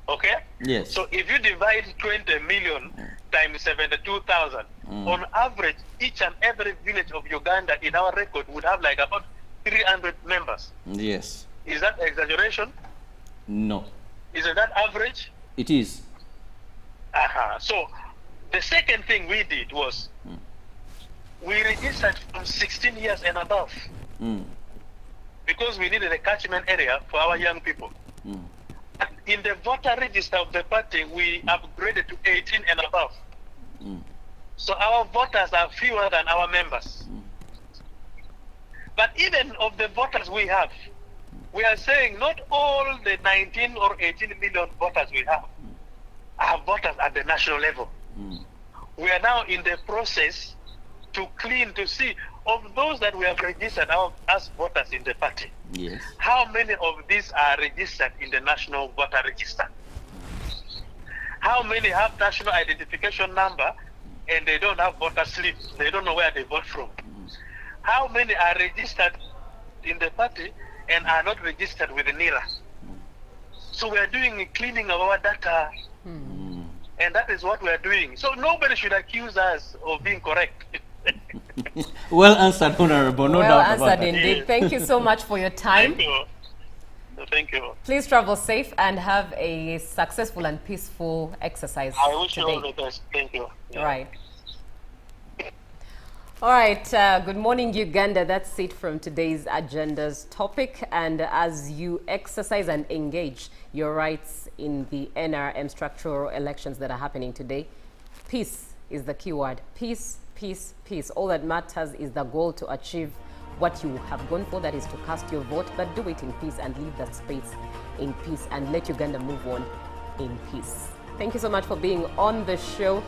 Okay? Yes. So if you divide 20 million times 72,000, on average, each and every village of Uganda in our record would have like about 300 members. Yes. Is that exaggeration? No. Is that average? It is. So the second thing we did was we registered from 16 years and above. Because we needed a catchment area for our young people. And in the voter register of the party, we upgraded to 18 and above. So our voters are fewer than our members. But even of the voters we have, we are saying not all the 19 or 18 million voters we have are voters at the national level. We are now in the process to clean, to see of those that we have registered as voters in the party. Yes. How many of these are registered in the national voter register? How many have national identification number and they don't have voter slips? They don't know where they vote from. how many are registered in the party and are not registered with the NIRA. So we are doing a cleaning of our data, and that is what we are doing. So nobody should accuse us of being correct. Well answered, Honorable. No Well doubt about answered that. indeed. Thank you so much for your time. Thank you. Thank you. Please travel safe and have a successful and peaceful exercise I wish today. you all the best. Thank you. Yeah. Right. All right, good morning, Uganda. That's it from today's agenda's topic. And as you exercise and engage your rights in the NRM structural elections that are happening today, peace is the key word. Peace, peace, peace. All that matters is the goal to achieve what you have gone for, that is to cast your vote, but do it in peace and leave that space in peace and let Uganda move on in peace. Thank you so much for being on the show.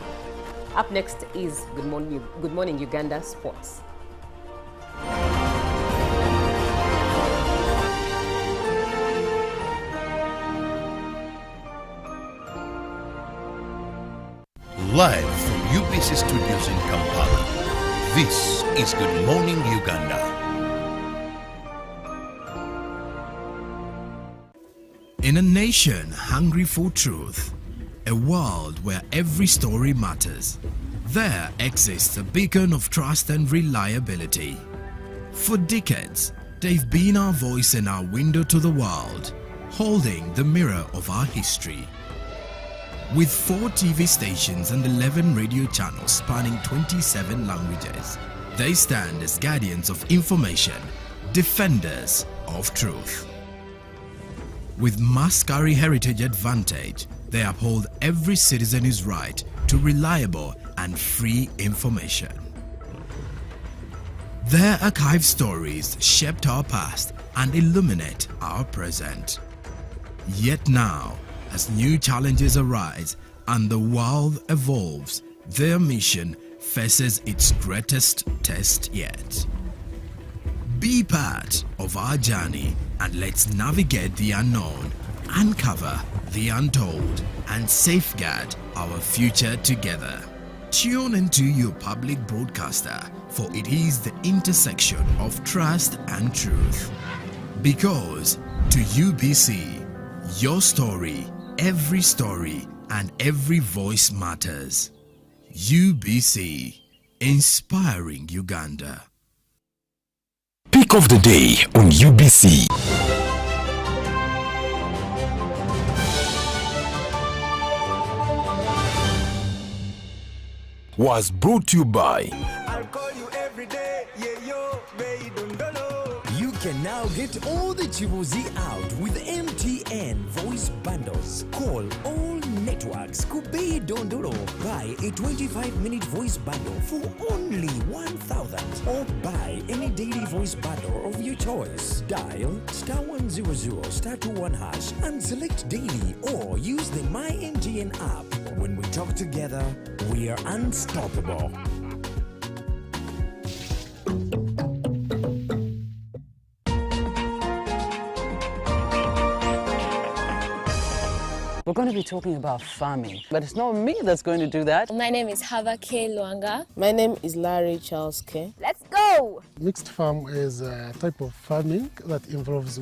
Up next is Good Morning Uganda Sports. Live from UBC Studios in Kampala, this is Good Morning Uganda. In a nation hungry for truth, a world where every story matters, there exists a beacon of trust and reliability. For decades, they've been our voice and our window to the world, holding the mirror of our history. With 4 TV stations and 11 radio channels spanning 27 languages, they stand as guardians of information, defenders of truth. With Maskari Heritage Advantage, they uphold every citizen's right to reliable and free information. Their archive stories shaped our past and illuminate our present. Yet now, as new challenges arise and the world evolves, their mission faces its greatest test yet. Be part of our journey and let's navigate the unknown, uncover the untold, and safeguard our future together. Tune into your public broadcaster, for it is the intersection of trust and truth. Because to UBC, your story, every story, and every voice matters. UBC, inspiring Uganda. Pick of the day on UBC. Was brought to you by I'll call you every day, yeah, yo, baby, don't know. You can now get all the Chibuzi out with MTN voice bundles. Call all networks. Kubei Dondoro. Buy a 25-minute voice bundle for only 1,000. Or buy any daily voice bundle of your choice. Dial *100 *21# and select daily, or use the My MTN app. When we talk together, we are unstoppable. We're going to be talking about farming, but it's not me that's going to do that. My name is Hava K. Luanga. My name is Larry Charles K. Let's go! Mixed farm is a type of farming that involves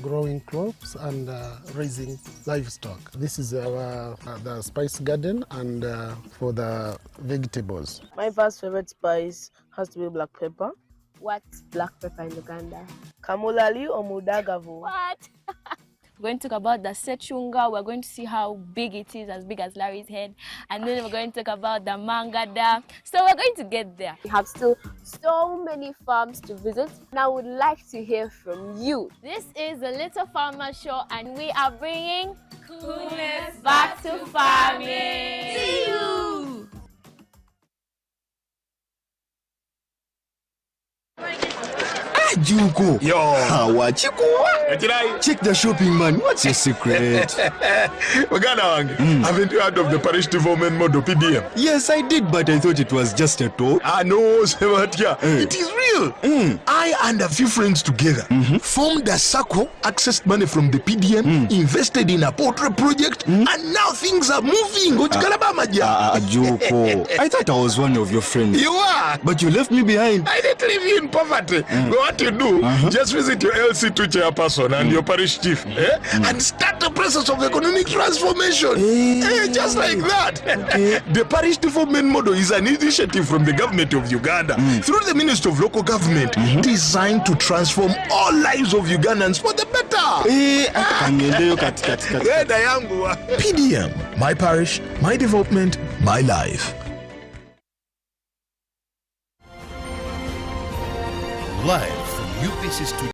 growing crops and raising livestock. This is the spice garden and for the vegetables. My first favorite spice has to be black pepper. What's black pepper in Uganda? Kamulali or mudagavu. What? We're going to talk about the sechunga. We're going to see how big it is, as big as Larry's head. And then we're going to talk about the mangada. So we're going to get there. We have still so many farms to visit. And I would like to hear from you. This is the Little Farmer Show, and we are bringing coolness back to farming. See you! Juko. Yo. Check the shopping, man. What's your secret? Haven't you heard of the parish development model PDM? Yes, I did, but I thought it was just a talk. No, Sebatia. It is real. I and a few friends together formed a circle, accessed money from the PDM, invested in a portrait project, and now things are moving. Joko, I thought I was one of your friends. You are. But you left me behind. I didn't leave you in poverty. What you do, just visit your LC2 chairperson and your parish chief and start the process of economic transformation. Just like that. The parish development model is an initiative from the government of Uganda through the Ministry of Local Government designed to transform all lives of Ugandans for the better. PDM, my parish, my development, my life. Live from UBC Studios.